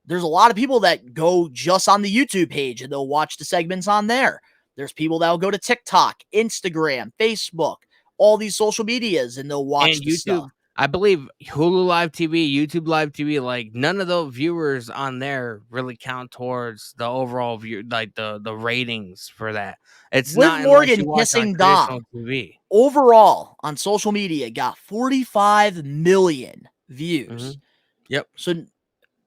there's a lot of people that go just on the YouTube page and they'll watch the segments on there. There's people that will go to TikTok, Instagram, Facebook, all these social medias, and they'll watch And the stuff. YouTube, I believe Hulu Live TV, YouTube Live TV, like none of the viewers on there really count towards the overall view, like the ratings for that. It's Liv not unless Morgan you watch on kissing traditional Dom TV. overall on social media got 45 million views. Yep. So,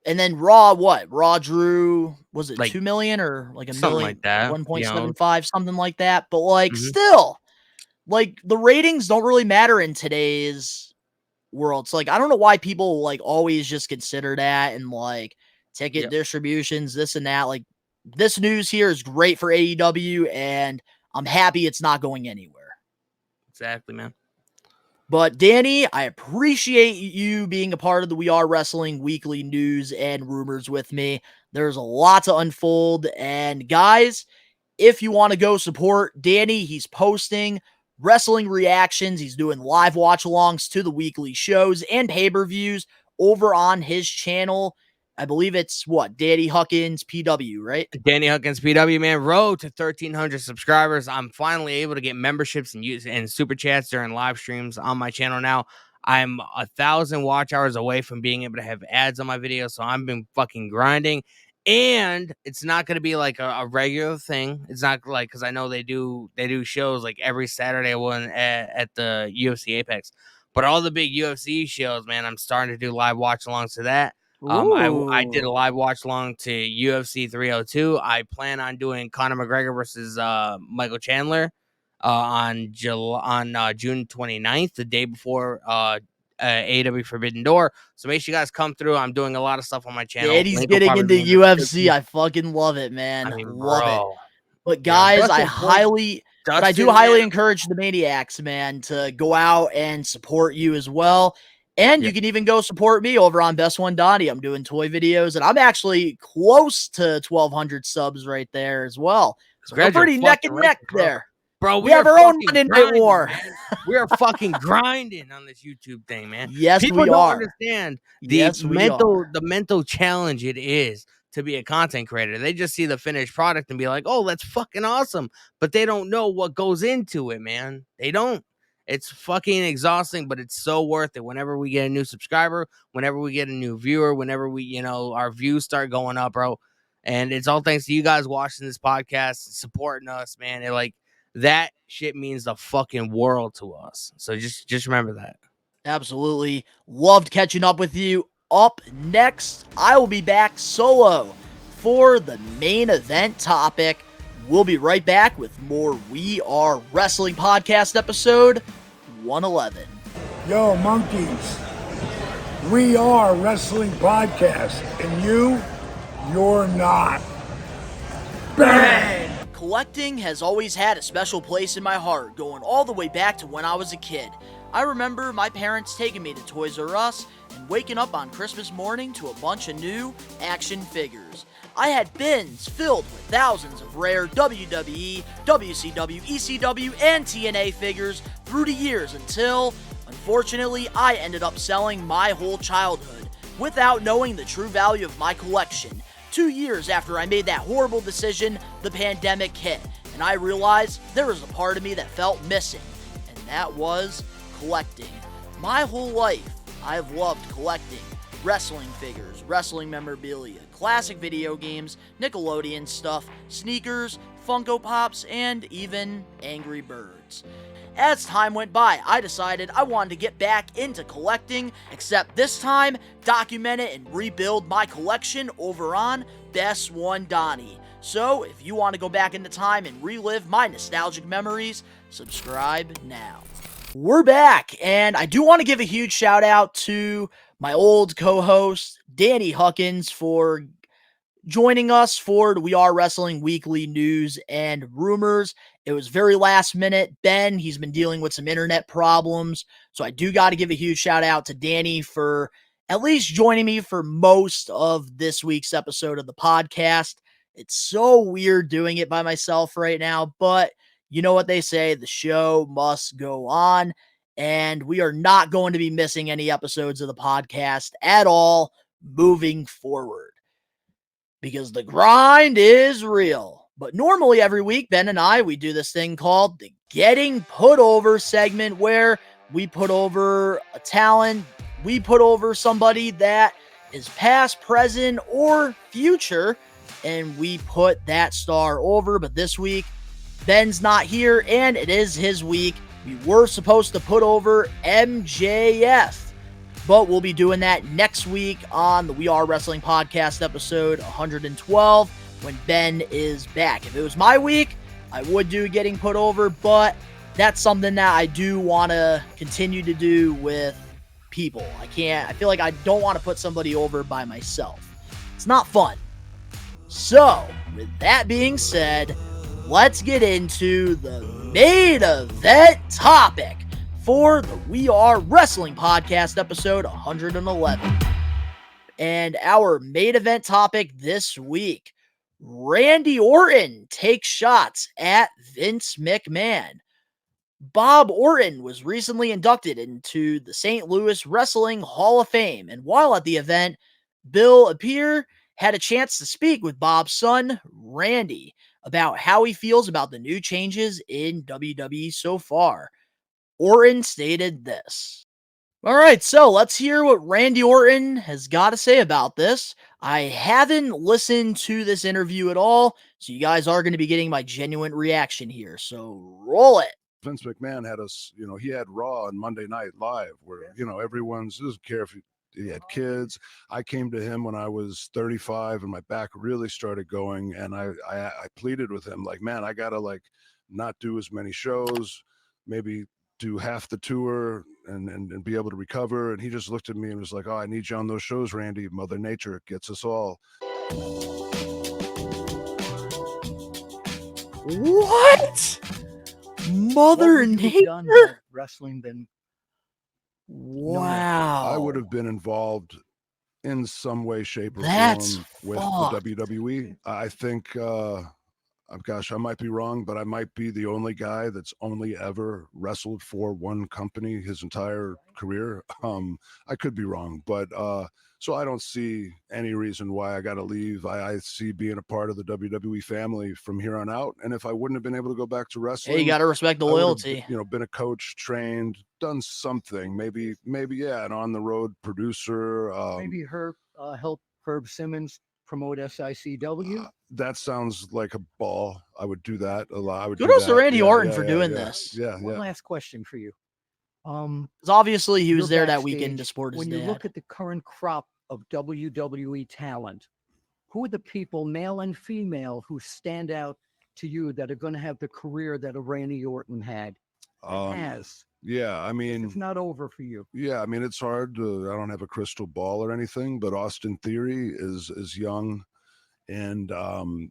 and then Raw, Raw drew, was it Like 2 million or like a something million, like that, 1.75, something like that. But like, Mhm. still, like the ratings don't really matter in today's world. It's like, I don't know why people like always just consider that and like ticket distributions, this and that. Like, this news here is great for AEW, and I'm happy it's not going anywhere. Exactly, man. But Danny, I appreciate you being a part of the We Are Wrestling weekly news and rumors with me. There's a lot to unfold. And guys, if you want to go support Danny, he's posting wrestling reactions. He's doing live watch alongs to the weekly shows and pay-per-views over on his channel. I believe it's Danny Huckins PW, right? Danny Huckins PW, man, road to 1,300 subscribers. I'm finally able to get memberships and super chats during live streams on my channel now. I'm 1,000 watch hours away from being able to have ads on my videos, so I've been fucking grinding. And it's not going to be like a regular thing. It's not like, because I know they do shows like every Saturday one at the UFC Apex. But all the big UFC shows, man, I'm starting to do live watch alongs to that. I did a live watch along to UFC 302. I plan on doing Conor McGregor versus Michael Chandler on June 29th, the day before AEW Forbidden Door. So make sure you guys come through. I'm doing a lot of stuff on my channel. Danny's getting into UFC. I fucking love it, man. I mean, love it. bro. But guys, But I do highly encourage the Maniacs, man, to go out and support you as well. And you can even go support me over on Best One Donnie. I'm doing toy videos, and I'm actually close to 1,200 subs right there as well. So we're pretty neck and neck there. Bro, we have our own Monday Night War. We are fucking grinding on this YouTube thing, man. Yes, People we don't are. understand the mental challenge it is to be a content creator. They just see the finished product and be like, oh, that's fucking awesome. But they don't know what goes into it, man. They don't. It's fucking exhausting, but it's so worth it. Whenever we get a new subscriber, whenever we get a new viewer, whenever we, our views start going up, bro. And it's all thanks to you guys watching this podcast, supporting us, man. That shit means the fucking world to us. So just remember that. Absolutely. Loved catching up with you. Up next, I will be back solo for the main event topic. We'll be right back with more We Are Wrestling Podcast episode 111. Yo, monkeys. We are Wrestling Podcast, and you're not. Bang! Collecting has always had a special place in my heart, going all the way back to when I was a kid. I remember my parents taking me to Toys R Us and waking up on Christmas morning to a bunch of new action figures. I had bins filled with thousands of rare WWE, WCW, ECW, and TNA figures through the years until, unfortunately, I ended up selling my whole childhood without knowing the true value of my collection. 2 years after I made that horrible decision, the pandemic hit, and I realized there was a part of me that felt missing, and that was collecting. My whole life, I have loved collecting wrestling figures, wrestling memorabilia, classic video games, Nickelodeon stuff, sneakers, Funko Pops, and even Angry Birds. As time went by, I decided I wanted to get back into collecting, except this time, document it and rebuild my collection over on Best One Donnie. So, if you want to go back into time and relive my nostalgic memories, subscribe now. We're back, and I do want to give a huge shout out to my old co-host, Danny Huckins, for joining us for the We Are Wrestling weekly news and rumors. It was very last minute. Ben, he's been dealing with some internet problems, so I do got to give a huge shout out to Danny for at least joining me for most of this week's episode of the podcast. It's so weird doing it by myself right now, but you know what they say, the show must go on, and we are not going to be missing any episodes of the podcast at all moving forward. because the grind is real. But normally every week, Ben and I, we do this thing called the Getting Put Over segment, where we put over a talent, we put over somebody that is past, present, or future, and we put that star over. But this week, Ben's not here, and it is his week. We were supposed to put over MJF, but we'll be doing that next week on the We Are Wrestling Podcast episode 112 when Ben is back. If it was my week, I would do Getting Put Over, but that's something that I do want to continue to do with people. I feel like I don't want to put somebody over by myself. It's not fun. So, with that being said, let's get into the main event topic for the We Are Wrestling Podcast episode 111. And our main event topic this week, Randy Orton takes shots at Vince McMahon. Bob Orton was recently inducted into the St. Louis Wrestling Hall of Fame, and while at the event, Bill Appier had a chance to speak with Bob's son, Randy, about how he feels about the new changes in WWE so far. Orton stated this. All right, so let's hear what Randy Orton has got to say about this. I haven't listened to this interview at all, so you guys are going to be getting my genuine reaction here. So roll it. Vince McMahon had us, he had Raw on Monday Night Live where, everyone's doesn't care if he had kids. I came to him when I was 35 and my back really started going. And I pleaded with him like, man, I got to not do as many shows, maybe do half the tour and be able to recover. And he just looked at me and was like, oh, I need you on those shows, Randy. Mother Nature gets us all. What? Mother Nature? Wrestling than wow. I would have been involved in some way, shape, or form with the WWE. I think, gosh, I might be wrong, but I might be the only guy that's only ever wrestled for one company his entire career. I could be wrong, but so I don't see any reason why I got to leave. I see being a part of the WWE family from here on out. And if I wouldn't have been able to go back to wrestling, hey, you got to respect the loyalty. Been a coach, trained, done something, maybe, yeah, an on the road producer. Maybe help Herb Simmons promote SICW. That sounds like a ball. I would do that a lot. I would. Kudos to Randy Orton for doing this. One last question for you. Because obviously he was there that weekend to support his when dad. You look at the current crop of WWE talent, who are the people, male and female, who stand out to you that are going to have the career that a Randy Orton had? Has. Yeah, I mean, it's not over for you. Yeah, I mean, it's hard to, I don't have a crystal ball or anything, but Austin Theory is young and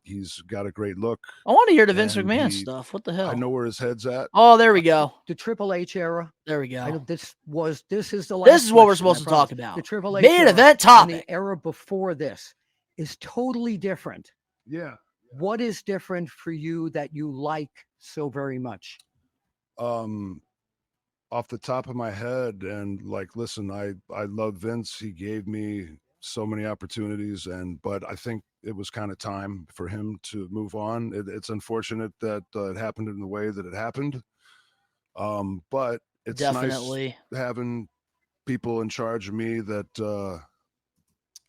he's got a great look. I want to hear the Vince McMahon stuff. What the hell? I know where his head's at. Oh, there we go. The Triple H era. There we go. This is the last. This is what we're supposed to talk about. The Triple H main event topic. And the era before this is totally different. Yeah. What is different for you that you like so very much? Off the top of my head, and listen, I love Vince. He gave me so many opportunities, but I think it was kind of time for him to move on. It's unfortunate that it happened in the way that it happened. But it's definitely nice having people in charge of me that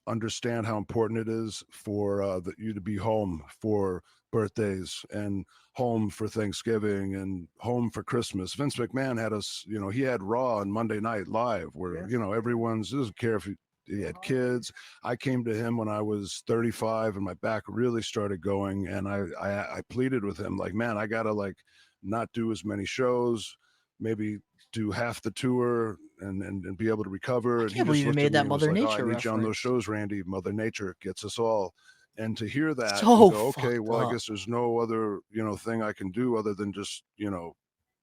understand how important it is for you to be home for birthdays and home for Thanksgiving and home for Christmas. Vince McMahon had us, he had Raw on Monday Night Live where, everyone's doesn't care if he had kids. I came to him when I was 35 and my back really started going. And I pleaded with him like, man, I got to not do as many shows, maybe do half the tour and be able to recover. I can't believe you made that Mother Nature I need you on those reference. shows, Randy. Mother Nature gets us all. And to hear that, So go, okay, well, up. I guess there's no other, thing I can do other than just,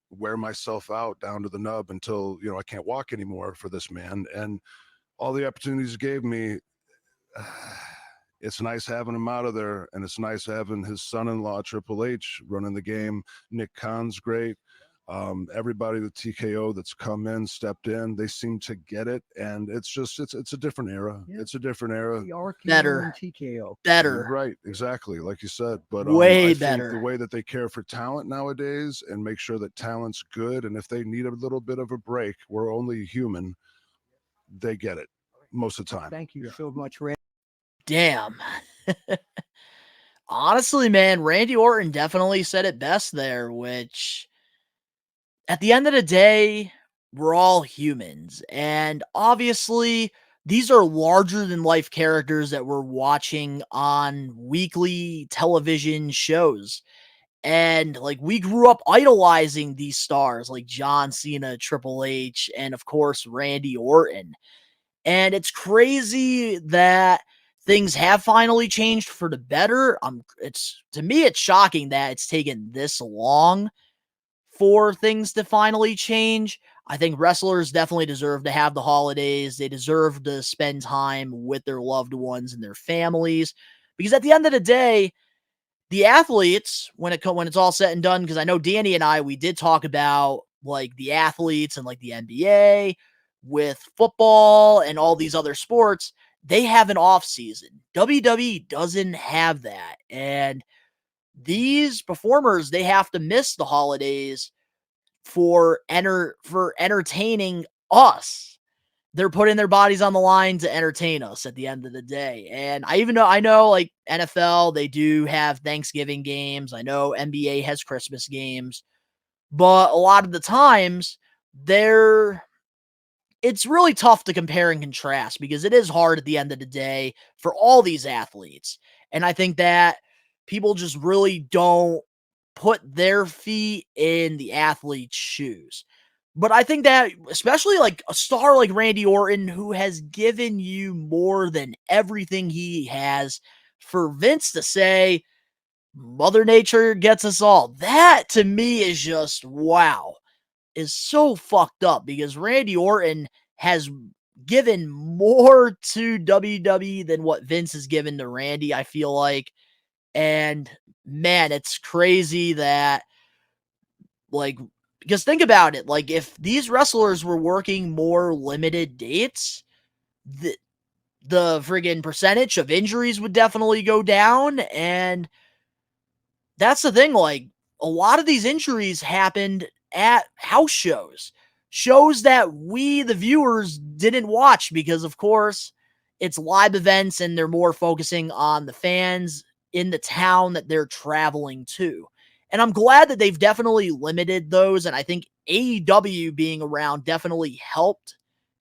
wear myself out down to the nub until, I can't walk anymore for this man. And all the opportunities he gave me, it's nice having him out of there. And it's nice having his son-in-law, Triple H, running the game. Nick Khan's great. Everybody, the TKO that's come in, stepped in, they seem to get it, and it's a different era. Yeah. It's a different era. The RKO Better. and TKO. Better. Right, exactly, like you said. But Way I better. think the way that they care for talent nowadays and make sure that talent's good, and if they need a little bit of a break, we're only human. They get it most of the time. Thank you so much, Randy. Damn. Honestly, man, Randy Orton definitely said it best there, which at the end of the day, we're all humans. And obviously, these are larger than life characters that we're watching on weekly television shows. And like we grew up idolizing these stars like John Cena, Triple H, and of course, Randy Orton. And it's crazy that things have finally changed for the better. It's to me, it's shocking that it's taken this long for things to finally change. I think wrestlers definitely deserve to have the holidays. They deserve to spend time with their loved ones and their families. Because at the end of the day, the athletes, when it's all said and done, because I know Danny and I, we did talk about like the athletes and like the NBA with football and all these other sports, they have an off season. WWE doesn't have that. And these performers, they have to miss the holidays for entertaining us. They're putting their bodies on the line to entertain us at the end of the day. And I know like NFL, they do have Thanksgiving games. I know NBA has Christmas games, but a lot of the times it's really tough to compare and contrast because it is hard at the end of the day for all these athletes. And I think that people just really don't put their feet in the athlete's shoes. But I think that especially like a star like Randy Orton, who has given you more than everything he has, for Vince to say, Mother Nature gets us all, that to me is just wow, is so fucked up because Randy Orton has given more to WWE than what Vince has given to Randy, I feel like. And man, it's crazy that, like, because think about it, like, if these wrestlers were working more limited dates, the friggin' percentage of injuries would definitely go down. And that's the thing, like, a lot of these injuries happened at house shows that we, the viewers, didn't watch because, of course, it's live events and they're more focusing on the fans in the town that they're traveling to. And I'm glad that they've definitely limited those. And I think AEW being around definitely helped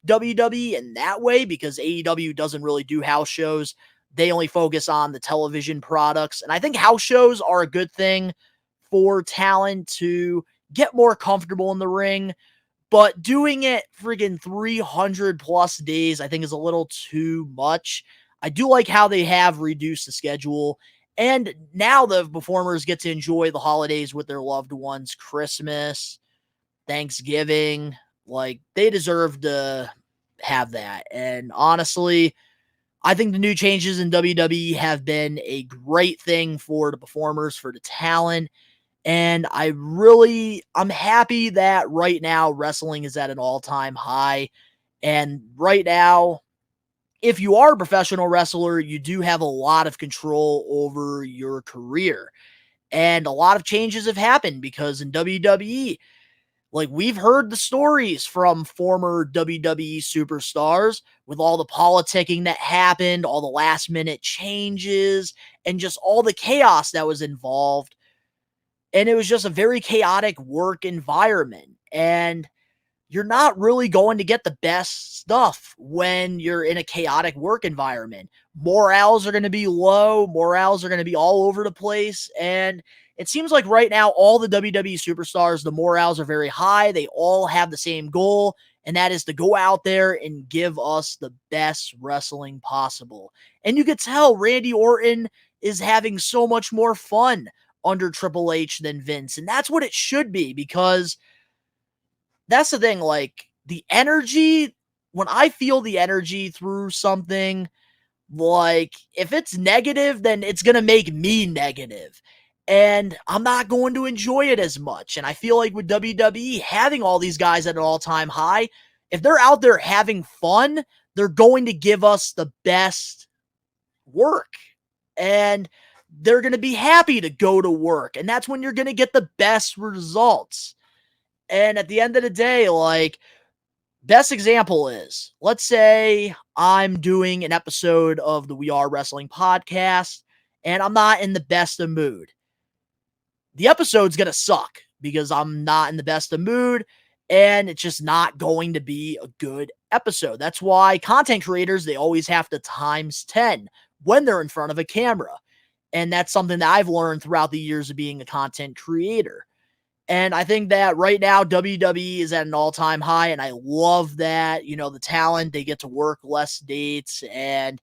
WWE in that way because AEW doesn't really do house shows. They only focus on the television products. And I think house shows are a good thing for talent to get more comfortable in the ring. But doing it friggin' 300 plus days, I think is a little too much. I do like how they have reduced the schedule. And now the performers get to enjoy the holidays with their loved ones, Christmas, Thanksgiving. Like, they deserve to have that. And honestly, I think the new changes in WWE have been a great thing for the performers, for the talent. And I'm happy that right now wrestling is at an all-time high. And right now, if you are a professional wrestler, you do have a lot of control over your career. And a lot of changes have happened because in WWE, like, we've heard the stories from former WWE superstars with all the politicking that happened, all the last minute changes, and just all the chaos that was involved. And it was just a very chaotic work environment. And you're not really going to get the best stuff when you're in a chaotic work environment. Morales are going to be low. Morales are going to be all over the place. And it seems like right now, all the WWE superstars, the morales are very high. They all have the same goal, and that is to go out there and give us the best wrestling possible. And you could tell Randy Orton is having so much more fun under Triple H than Vince. And that's what it should be, because that's the thing, like, the energy, when I feel the energy through something, like, if it's negative, then it's going to make me negative. and I'm not going to enjoy it as much. And I feel like with WWE having all these guys at an all-time high, if they're out there having fun, they're going to give us the best work. And they're going to be happy to go to work. And that's when you're going to get the best results. And at the end of the day, like, best example is, let's say I'm doing an episode of the We Are Wrestling podcast, and I'm not in the best of mood. The episode's going to suck because I'm not in the best of mood, and it's just not going to be a good episode. That's why content creators, they always have to times 10 when they're in front of a camera. And that's something that I've learned throughout the years of being a content creator. And I think that right now WWE is at an all-time high, and I love that, you know, the talent, they get to work less dates, and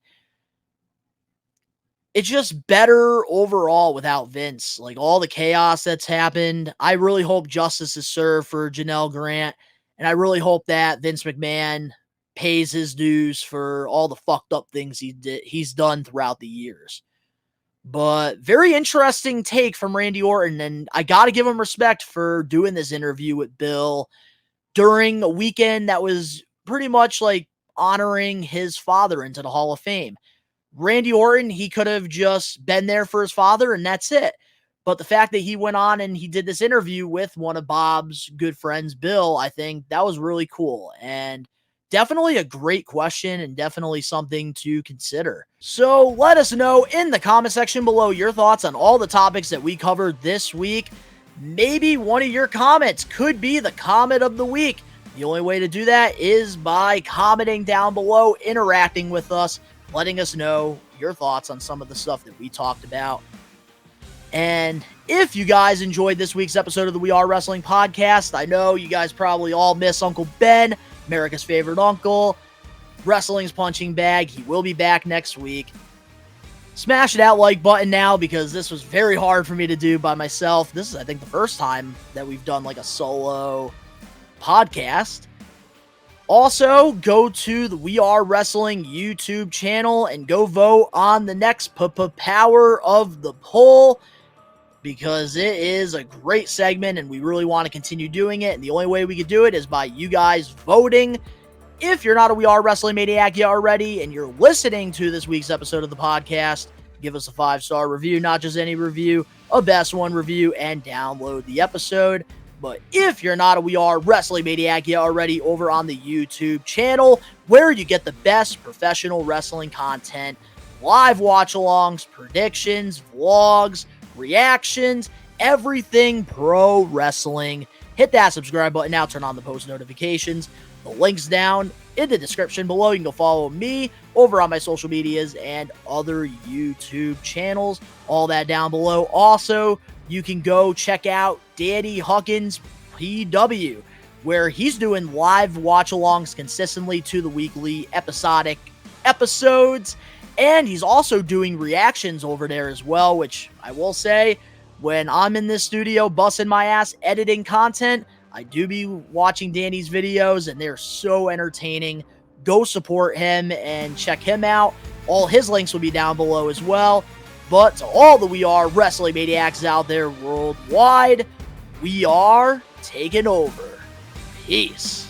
it's just better overall without Vince. Like, all the chaos that's happened, I really hope justice is served for Janelle Grant, and I really hope that Vince McMahon pays his dues for all the fucked up things he's done throughout the years. But very interesting take from Randy Orton, and I got to give him respect for doing this interview with Bill during a weekend that was pretty much like honoring his father into the Hall of Fame. Randy Orton, he could have just been there for his father and that's it. But the fact that he went on and he did this interview with one of Bob's good friends, Bill, I think that was really cool. And definitely a great question and definitely something to consider. So let us know in the comment section below your thoughts on all the topics that we covered this week. Maybe one of your comments could be the comment of the week. The only way to do that is by commenting down below, interacting with us, letting us know your thoughts on some of the stuff that we talked about. And if you guys enjoyed this week's episode of the We Are Wrestling podcast, I know you guys probably all miss Uncle Ben, America's favorite uncle, Wrestling's punching bag. He will be back next week. Smash that like button now because this was very hard for me to do by myself. This is, I think, the first time that we've done like a solo podcast. Also, go to the We Are Wrestling YouTube channel and go vote on the next Power of the Poll, because it is a great segment and we really want to continue doing it. And the only way we could do it is by you guys voting. If you're not a We Are Wrestling Maniac yet already and you're listening to this week's episode of the podcast, give us a 5-star review, not just any review, a best one review, and download the episode. But if you're not a We Are Wrestling Maniac yet already, over on the YouTube channel, where you get the best professional wrestling content, live watch-alongs, predictions, vlogs, reactions, everything pro wrestling. Hit that subscribe button now, turn on the post notifications. The link's down in the description below. You can go follow me over on my social medias and other YouTube channels. All that down below. Also, you can go check out Danny Huckins PW, where he's doing live watch-alongs consistently to the weekly episodic episodes. And he's also doing reactions over there as well, which I will say, when I'm in this studio busting my ass editing content, I do be watching Danny's videos, and they're so entertaining. Go support him and check him out. All his links will be down below as well. But to all the We Are Wrestling Maniacs out there worldwide, we are taking over. Peace.